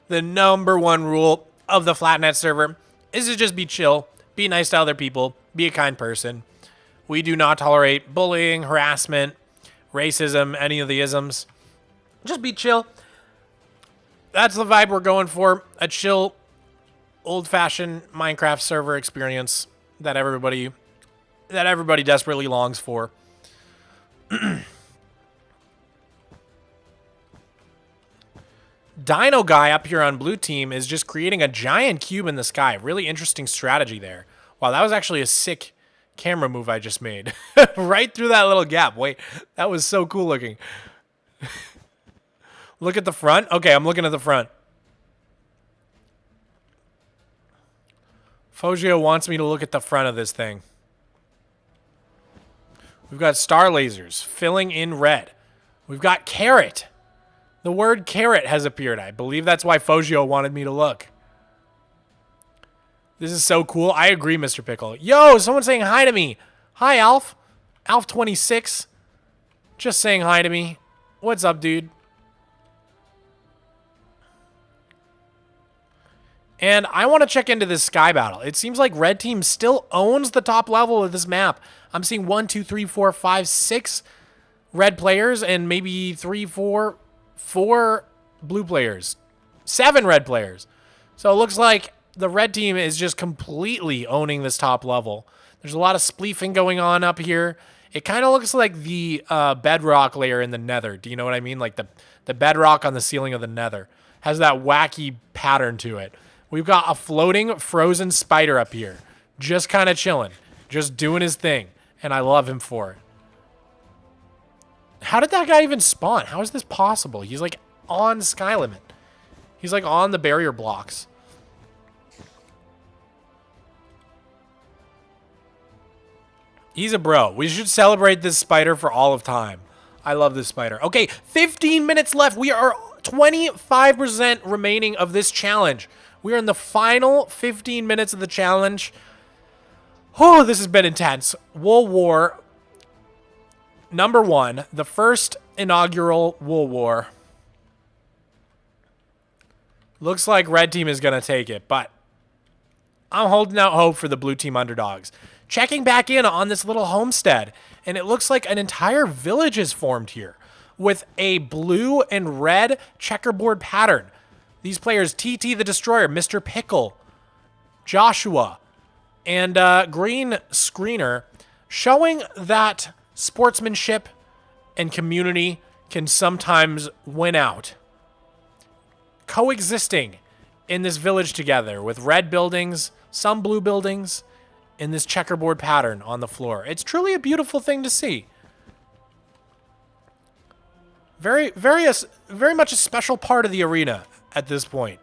S1: The #1 rule of the Flatnet server is to just be chill, be nice to other people, be a kind person. We do not tolerate bullying, harassment, racism, any of the isms. Just be chill. That's the vibe we're going for. A chill, old-fashioned Minecraft server experience that everybody desperately longs for. Dino guy up here on blue team is just creating a giant cube in the sky. Really interesting strategy there. Wow, that was actually a sick camera move I just made. Right through that little gap. Wait, that was so cool looking. Look at the front. Okay, I'm looking at the front. Fogio wants me to look at the front of this thing. We've got star lasers filling in red. We've got carrot. The word carrot has appeared. I believe that's why Fogio wanted me to look. This is so cool. I agree, Mr. Pickle. Yo, someone's saying hi to me. Hi, Alf. Alf26. Just saying hi to me. What's up, dude? And I want to check into this sky battle. It seems like red team still owns the top level of this map. I'm seeing 1, 2, 3, 4, 5, 6 red players and maybe 3, 4 blue players. 7 red players. So it looks like the red team is just completely owning this top level. There's a lot of spleefing going on up here. It kind of looks like the bedrock layer in the nether. Do you know what I mean? Like the bedrock on the ceiling of the nether. Has that wacky pattern to it. We've got a floating frozen spider up here. Just kind of chilling. Just doing his thing. And I love him for it. How did that guy even spawn? How is this possible? He's like on sky limit. He's like on the barrier blocks. He's a bro. We should celebrate this spider for all of time. I love this spider. Okay, 15 minutes left. We are 25% remaining of this challenge. We are in the final 15 minutes of the challenge. Oh, this has been intense. Wool War number 1, the first inaugural Wool War. Looks like red team is going to take it, but I'm holding out hope for the blue team underdogs. Checking back in on this little homestead, and it looks like an entire village is formed here with a blue and red checkerboard pattern. These players, TT the Destroyer, Mr. Pickle, Joshua, and Green Screener, showing that sportsmanship and community can sometimes win out. Coexisting in this village together with red buildings, some blue buildings, in this checkerboard pattern on the floor. It's truly a beautiful thing to see. Very much a special part of the arena at this point.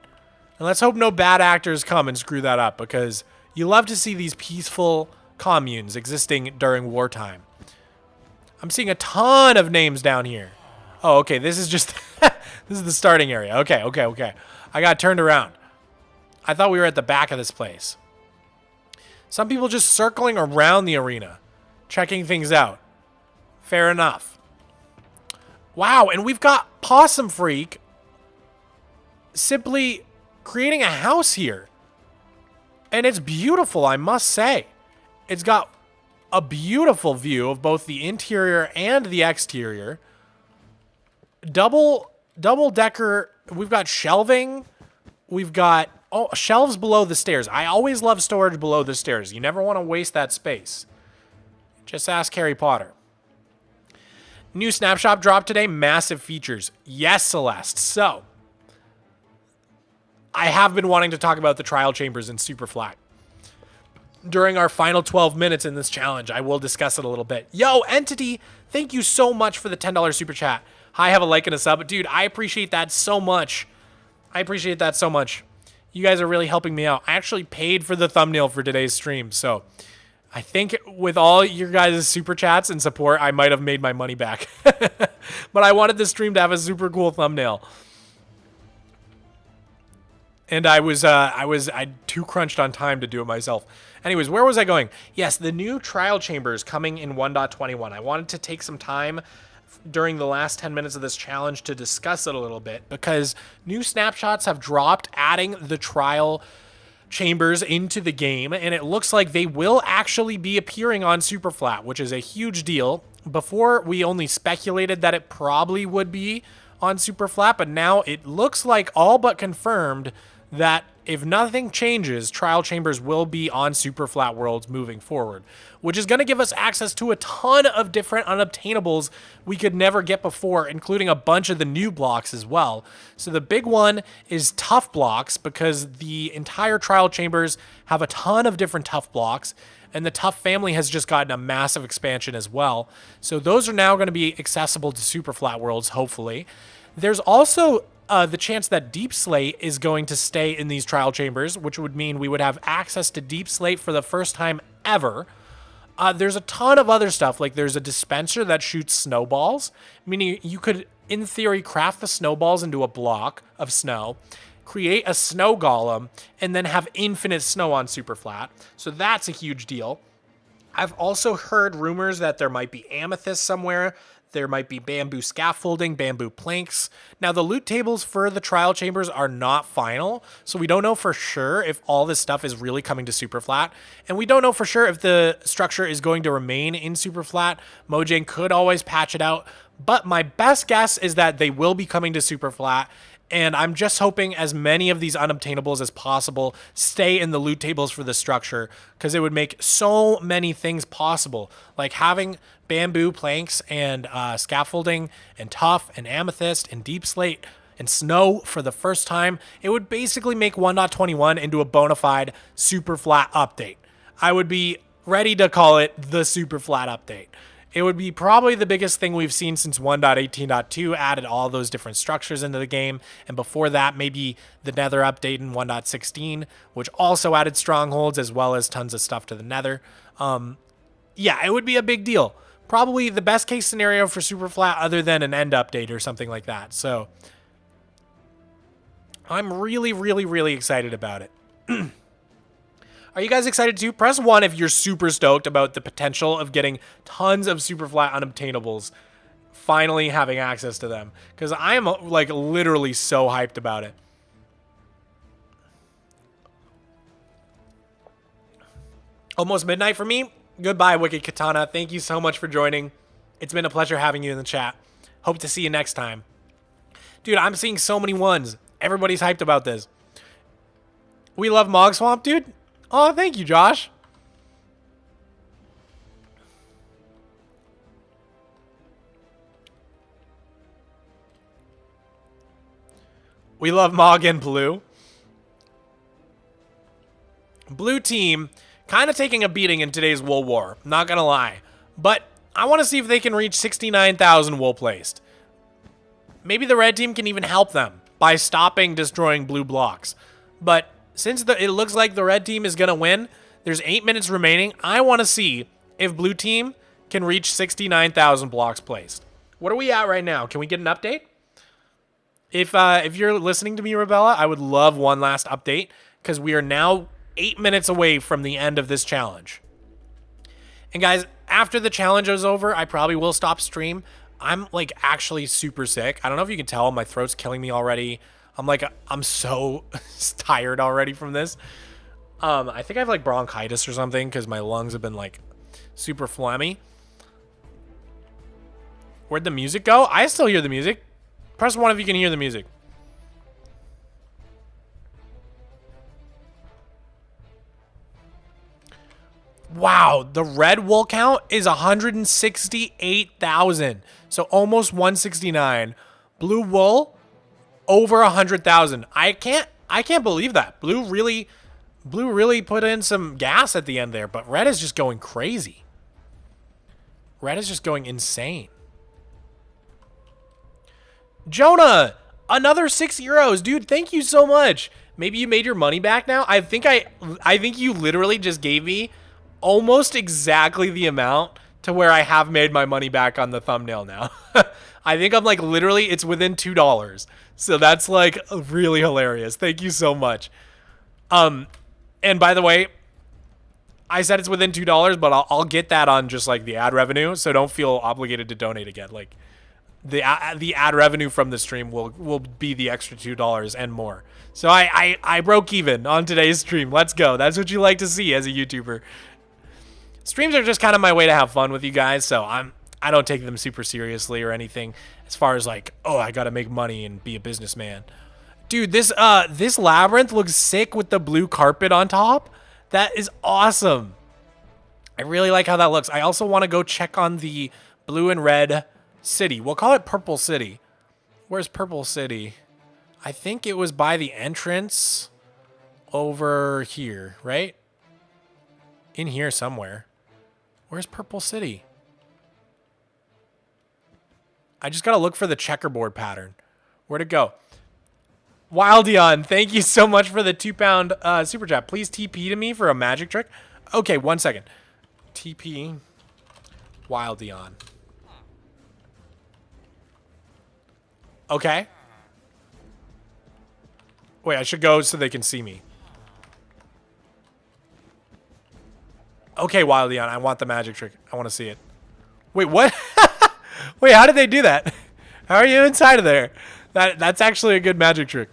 S1: And let's hope no bad actors come and screw that up, because you love to see these peaceful communes existing during wartime. I'm seeing a ton of names down here. Oh, okay, this is just this is the starting area. Okay. I got turned around. I thought we were at the back of this place. Some people just circling around the arena, checking things out. Fair enough. Wow, and we've got Possum Freak simply creating a house here. And it's beautiful, I must say. It's got a beautiful view of both the interior and the exterior. Double decker. We've got shelving. We've got shelves below the stairs. I always love storage below the stairs. You never want to waste that space. Just ask Harry Potter. New snapshot drop today. Massive features. Yes, Celeste. So, I have been wanting to talk about the trial chambers in Superflat. During our final 12 minutes in this challenge, I will discuss it a little bit. Yo, Entity, thank you so much for the $10 super chat. Hi, have a like and a sub. Dude, I appreciate that so much. You guys are really helping me out. I actually paid for the thumbnail for today's stream, so I think with all your guys' super chats and support, I might have made my money back. But I wanted this stream to have a super cool thumbnail. And I too crunched on time to do it myself. Anyways, where was I going? Yes, the new trial chambers coming in 1.21. I wanted to take some time during the last 10 minutes of this challenge to discuss it a little bit, because new snapshots have dropped adding the trial chambers into the game, and it looks like they will actually be appearing on Superflat, which is a huge deal. Before, we only speculated that it probably would be on Superflat, but now it looks like all but confirmed that if nothing changes, trial chambers will be on super flat worlds moving forward, which is going to give us access to a ton of different unobtainables we could never get before, including a bunch of the new blocks as well. So the big one is tough blocks, because the entire trial chambers have a ton of different tough blocks, and the tough family has just gotten a massive expansion as well. So those are now going to be accessible to super flat worlds, hopefully. There's also the chance that Deep Slate is going to stay in these trial chambers, which would mean we would have access to Deep Slate for the first time ever. There's a ton of other stuff, like there's a dispenser that shoots snowballs, meaning you could, in theory, craft the snowballs into a block of snow, create a snow golem, and then have infinite snow on super flat. So that's a huge deal. I've also heard rumors that there might be amethyst somewhere. There might be bamboo scaffolding, bamboo planks. Now, the loot tables for the trial chambers are not final, so we don't know for sure if all this stuff is really coming to super flat, and we don't know for sure if the structure is going to remain in super flat. Mojang could always patch it out, but my best guess is that they will be coming to super flat, and I'm just hoping as many of these unobtainables as possible stay in the loot tables for the structure, because it would make so many things possible, like having bamboo planks and scaffolding and tough and amethyst and deep slate and snow for the first time. It would basically make 1.21 into a bona fide super flat update. I would be ready to call it the super flat update. It would be probably the biggest thing we've seen since 1.18.2 added all those different structures into the game. And before that, maybe the Nether update in 1.16, which also added strongholds as well as tons of stuff to the Nether. Yeah, it would be a big deal. Probably the best case scenario for super flat other than an end update or something like that. So I'm really, really, really excited about it. Are you guys excited too? Press 1 if you're super stoked about the potential of getting tons of super flat unobtainables, finally having access to them, because I am like literally so hyped about it. Almost midnight for me. Goodbye, Wicked Katana. Thank you so much for joining. It's been a pleasure having you in the chat. Hope to see you next time. Dude, I'm seeing so many ones. Everybody's hyped about this. We love Mogswamp, dude. Oh, thank you, Josh. We love Mog and Blue. Blue team kind of taking a beating in today's wool war, not gonna lie. But I want to see if they can reach 69,000 wool placed. Maybe the red team can even help them by stopping destroying blue blocks. But since it looks like the red team is going to win, there's 8 minutes remaining. I want to see if blue team can reach 69,000 blocks placed. What are we at right now? Can we get an update? If you're listening to me, Rebella, I would love one last update, because we are now 8 minutes away from the end of this challenge. And guys, after the challenge is over, I probably will stop stream. I'm like actually super sick. I don't know if you can tell, my throat's killing me already. I'm so tired already from this. I think I have like bronchitis or something, because my lungs have been like super phlegmy. Where'd the music go? I still hear the music. Press 1 if you can hear the music. Wow, the red wool count is 168,000. So almost 169. Blue wool over 100,000. I can't believe that. Blue really put in some gas at the end there, but red is just going crazy. Red is just going insane. Jonah, another 6 euros, dude. Thank you so much. Maybe you made your money back now. I think you literally just gave me almost exactly the amount to where I have made my money back on the thumbnail now. I think I'm like literally, it's within $2. So that's like really hilarious. Thank you so much. And by the way, I said it's within $2, but I'll get that on just like the ad revenue. So don't feel obligated to donate again. Like the ad revenue from the stream will be the extra $2 and more. So I broke even on today's stream. Let's go. That's what you like to see as a YouTuber. Streams are just kind of my way to have fun with you guys, so I don't take them super seriously or anything as far as like, oh, I got to make money and be a businessman. Dude, this labyrinth looks sick with the blue carpet on top. That is awesome. I really like how that looks. I also want to go check on the blue and red city. We'll call it Purple City. Where's Purple City? I think it was by the entrance over here, right? In here somewhere. Where's Purple City? I just got to look for the checkerboard pattern. Where'd it go? Wildion, thank you so much for the £2 super chat. Please TP to me for a magic trick. Okay, 1 second. TP Wildion. Okay. Wait, I should go so they can see me. Okay, Wildion, I want the magic trick. I want to see it. Wait, what? Wait, how did they do that? How are you inside of there? That's actually a good magic trick.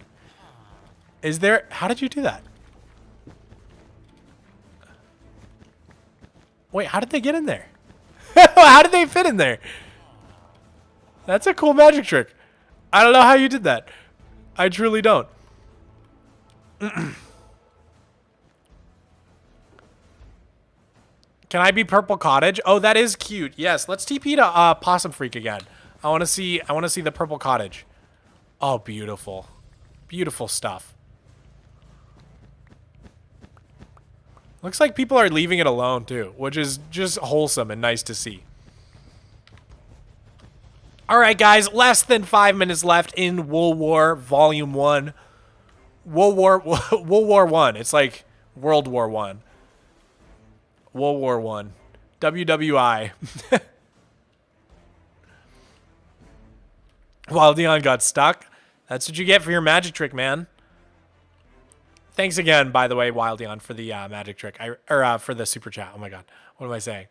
S1: Is there... How did you do that? Wait, how did they get in there? How did they fit in there? That's a cool magic trick. I don't know how you did that. I truly don't. Can I be Purple Cottage? Oh, that is cute. Yes, let's TP to Possum Freak again. I want to see the Purple Cottage. Oh, beautiful. Beautiful stuff. Looks like people are leaving it alone too, which is just wholesome and nice to see. All right, guys, less than 5 minutes left in World War Volume 1. World War 1. It's like World War 1. World War 1. WWI. While Dion got stuck. That's what you get for your magic trick, man. Thanks again, by the way, Wild Dion, for the magic trick. For the super chat. Oh my god. What am I saying?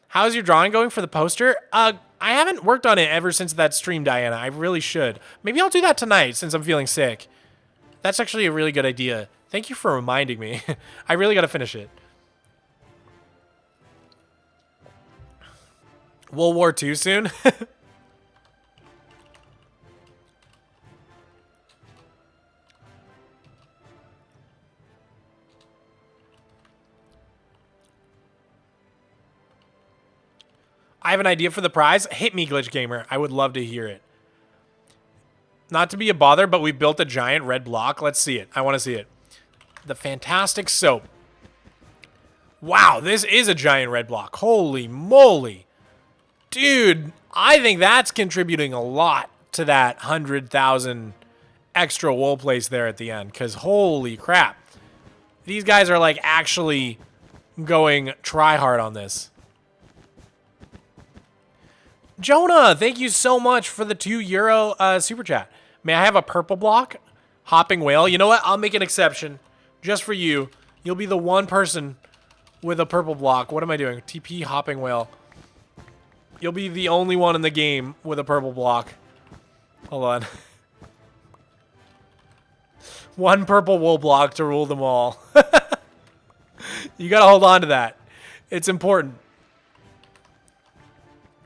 S1: How's your drawing going for the poster? I haven't worked on it ever since that stream, Diana. I really should. Maybe I'll do that tonight since I'm feeling sick. That's actually a really good idea. Thank you for reminding me. I really got to finish it. World War II soon? I have an idea for the prize. Hit me, Glitch Gamer. I would love to hear it. Not to be a bother, but we built a giant red block. Let's see it. I want to see it. The Fantastic Soap. Wow, this is a giant red block. Holy moly. Dude, I think that's contributing a lot to that 100,000 extra wool place there at the end. Because holy crap. These guys are like actually going try hard on this. Jonah, thank you so much for the €2 super chat. May I have a purple block? Hopping whale. You know what? I'll make an exception. Just for you. You'll be the one person with a purple block. What am I doing? TP hopping whale. You'll be the only one in the game with a purple block. Hold on. One purple wool block to rule them all. You gotta hold on to that. It's important.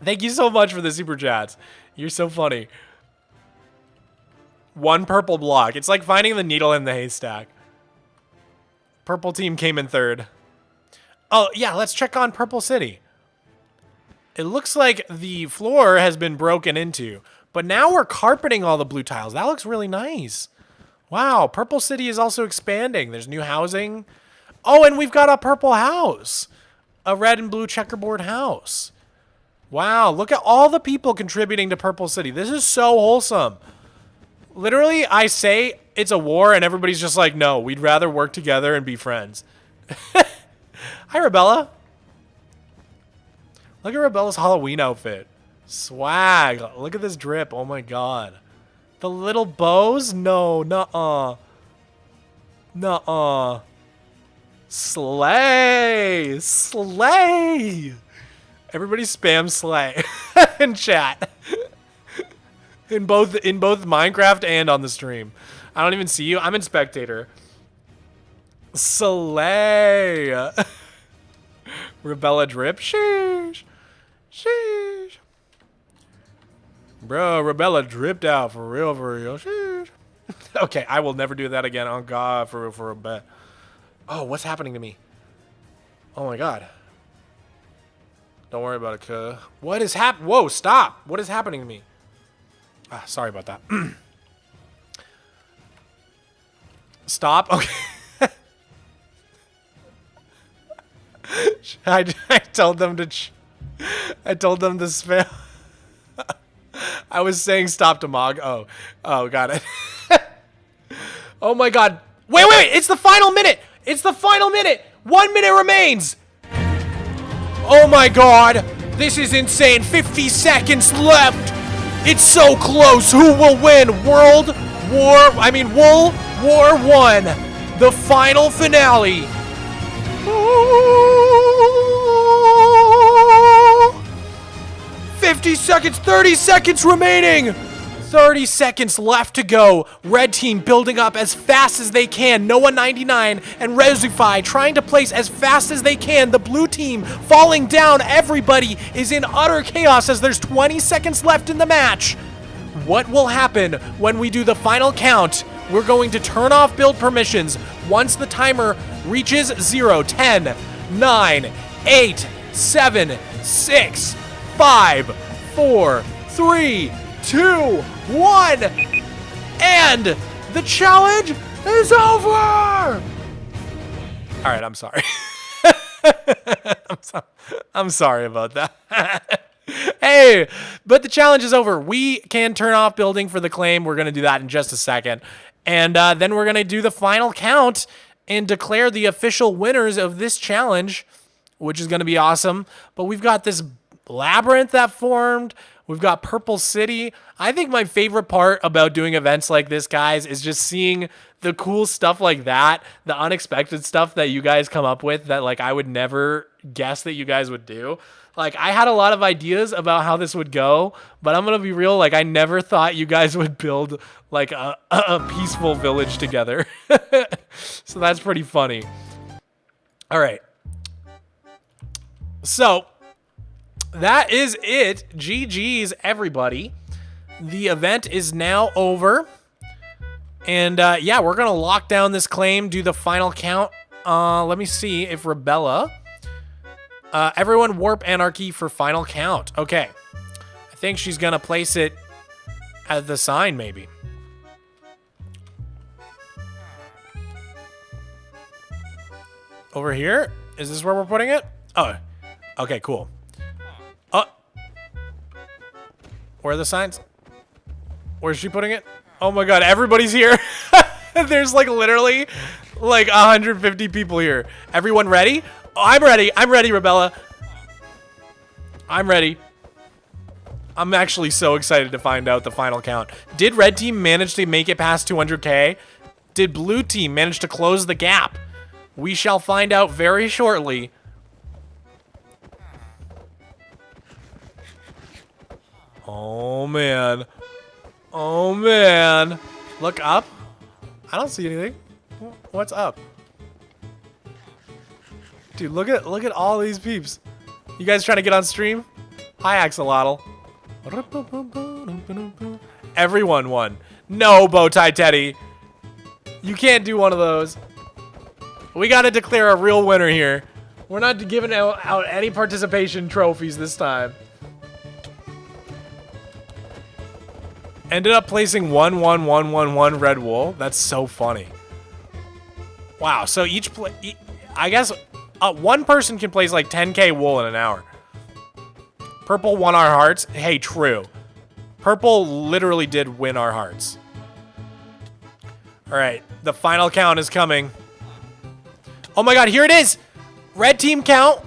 S1: Thank you so much for the super chats. You're so funny. One purple block. It's like finding the needle in the haystack. Purple team came in third. Oh, yeah, let's check on Purple City. It looks like the floor has been broken into, but now we're carpeting all the blue tiles. That looks really nice. Wow, Purple City is also expanding. There's new housing. Oh, and we've got a purple house. A red and blue checkerboard house. Wow, look at all the people contributing to Purple City. This is so wholesome. Literally, I say it's a war, and everybody's just like, no, we'd rather work together and be friends. Hi, Rebella. Look at Rebella's Halloween outfit. Swag. Look at this drip. Oh, my God. The little bows? No, nuh-uh. Nuh-uh. Slay. Slay. Everybody spam slay in chat. in both Minecraft and on the stream. I don't even see you. I'm in spectator. Slay. Rebella drip. Sheesh. Sheesh. Bro, Rebella dripped out for real, for real. Sheesh. Okay, I will never do that again. Oh God, for a bet. Oh, what's happening to me? Oh my God. Don't worry about it, cuh. What is Whoa, stop. What is happening to me? Ah, sorry about that. Stop. Okay. I told them to spam. I was saying stop to Mog. Oh, got it. Oh my God. Wait. It's the final minute. It's the final minute. 1 minute remains. Oh my God. This is insane. 50 seconds left. It's so close. Who will win? Wool War 1. The final finale. 50 seconds, 30 seconds remaining. 30 seconds left to go. Red team building up as fast as they can. Noah99 and Rezify trying to place as fast as they can. The blue team falling down. Everybody is in utter chaos as there's 20 seconds left in the match. What will happen when we do the final count? We're going to turn off build permissions once the timer reaches 0, 10, 9, 8, 7, 6, 5, 4, 3, 2, 1, and the challenge is over! All right, I'm sorry. I'm sorry about that. Hey, but the challenge is over. We can turn off building for the claim. We're going to do that in just a second. And then we're going to do the final count and declare the official winners of this challenge, which is going to be awesome. But we've got this labyrinth that formed. We've got Purple City. I think my favorite part about doing events like this, guys, is just seeing the cool stuff like that, the unexpected stuff that you guys come up with that, like, I would never guess that you guys would do. Like, I had a lot of ideas about how this would go, but I'm going to be real, like, I never thought you guys would build, like, a peaceful village together. So that's pretty funny. All right. So that is it. GG's, everybody. The event is now over. And, yeah, we're going to lock down this claim, do the final count. Let me see if Rebella... everyone warp anarchy for final count. Okay. I think she's going to place it at the sign, maybe. Over here? Is this where we're putting it? Oh, okay, cool. Oh. Where are the signs? Where's she putting it? Oh my God, everybody's here. There's like literally like 150 people here. Everyone ready? Oh, I'm ready. I'm ready, Rebella. I'm ready. I'm actually so excited to find out the final count. Did red team manage to make it past 200K? Did blue team manage to close the gap? We shall find out very shortly. Oh, man. Oh, man. Look up. I don't see anything. What's up? Dude, look at all these peeps. You guys trying to get on stream? Hi, Axolotl. Everyone won. No, Bowtie Teddy. You can't do one of those. We got to declare a real winner here. We're not giving out any participation trophies this time. Ended up placing 11111 red wool. That's so funny. Wow. So I guess one person can place like 10K wool in an hour. Purple won our hearts. Hey, true. Purple literally did win our hearts. All right. The final count is coming. Oh my God, here it is. Red team count,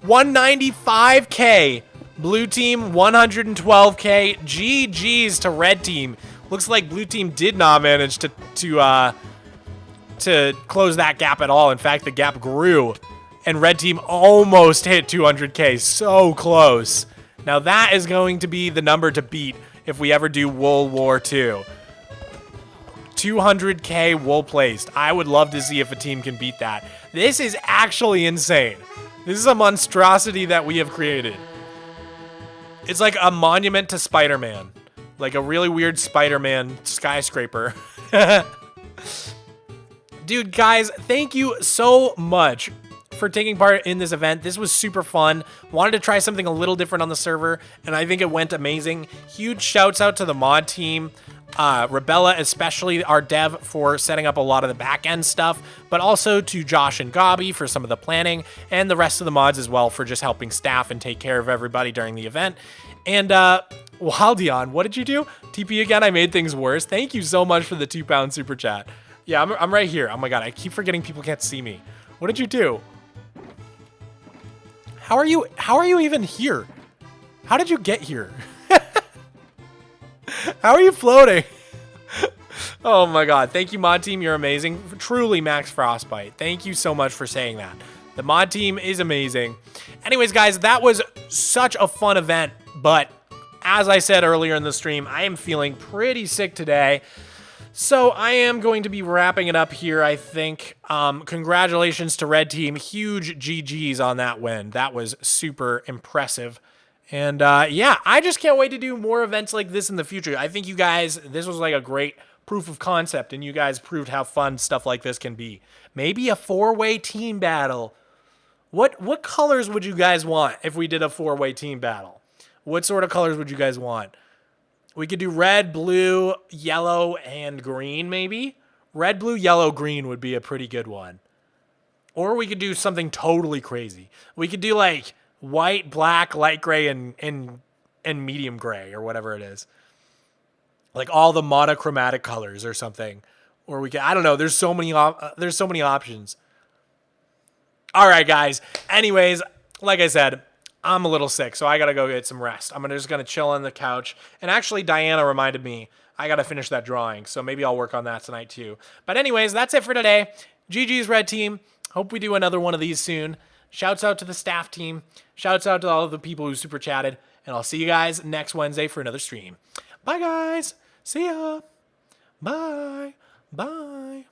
S1: 195K. Blue team, 112K. GG's to red team. Looks like blue team did not manage to close that gap at all. In fact, the gap grew. And red team almost hit 200K. So close. Now that is going to be the number to beat if we ever do Wool War 2. 200K wool placed. I would love to see if a team can beat that. This is actually insane. This is a monstrosity that we have created. It's like a monument to Spider-Man. Like a really weird Spider-Man skyscraper. Dude, guys, thank you so much for taking part in this event. This was super fun. Wanted to try something a little different on the server, and I think it went amazing. Huge shouts out to the mod team, Rebella, especially our dev, for setting up a lot of the back end stuff, but also to Josh and Gabi for some of the planning, and the rest of the mods as well for just helping staff and take care of everybody during the event. And Wildion, what did you do? TP again, I made things worse. Thank you so much for the £2 super chat. Yeah, I'm right here. Oh my god, I keep forgetting people can't see me. What did you do? How are you even here? How did you get here? How are you floating? Oh my god, thank you mod team, you're amazing. Truly Max Frostbite. Thank you so much for saying that. The mod team is amazing. Anyways, guys, that was such a fun event, but as I said earlier in the stream, I am feeling pretty sick today. So I am going to be wrapping it up here, I think. Congratulations to Red Team. Huge GGs on that win. That was super impressive. And yeah, I just can't wait to do more events like this in the future. I think you guys, this was like a great proof of concept, and you guys proved how fun stuff like this can be. Maybe a 4-way team battle. What colors would you guys want if we did a 4-way team battle? What sort of colors would you guys want? We could do red, blue, yellow, and green, maybe? Red, blue, yellow, green would be a pretty good one. Or we could do something totally crazy. We could do, like, white, black, light gray, and medium gray, or whatever it is. Like, all the monochromatic colors or something. Or we could, I don't know, there's so many options. All right, guys. Anyways, like I said, I'm a little sick, so I gotta go get some rest. I'm just gonna chill on the couch. And actually, Diana reminded me I gotta finish that drawing, so maybe I'll work on that tonight too. But anyways, that's it for today. GG's Red Team. Hope we do another one of these soon. Shouts out to the staff team. Shouts out to all of the people who super chatted. And I'll see you guys next Wednesday for another stream. Bye, guys. See ya. Bye. Bye.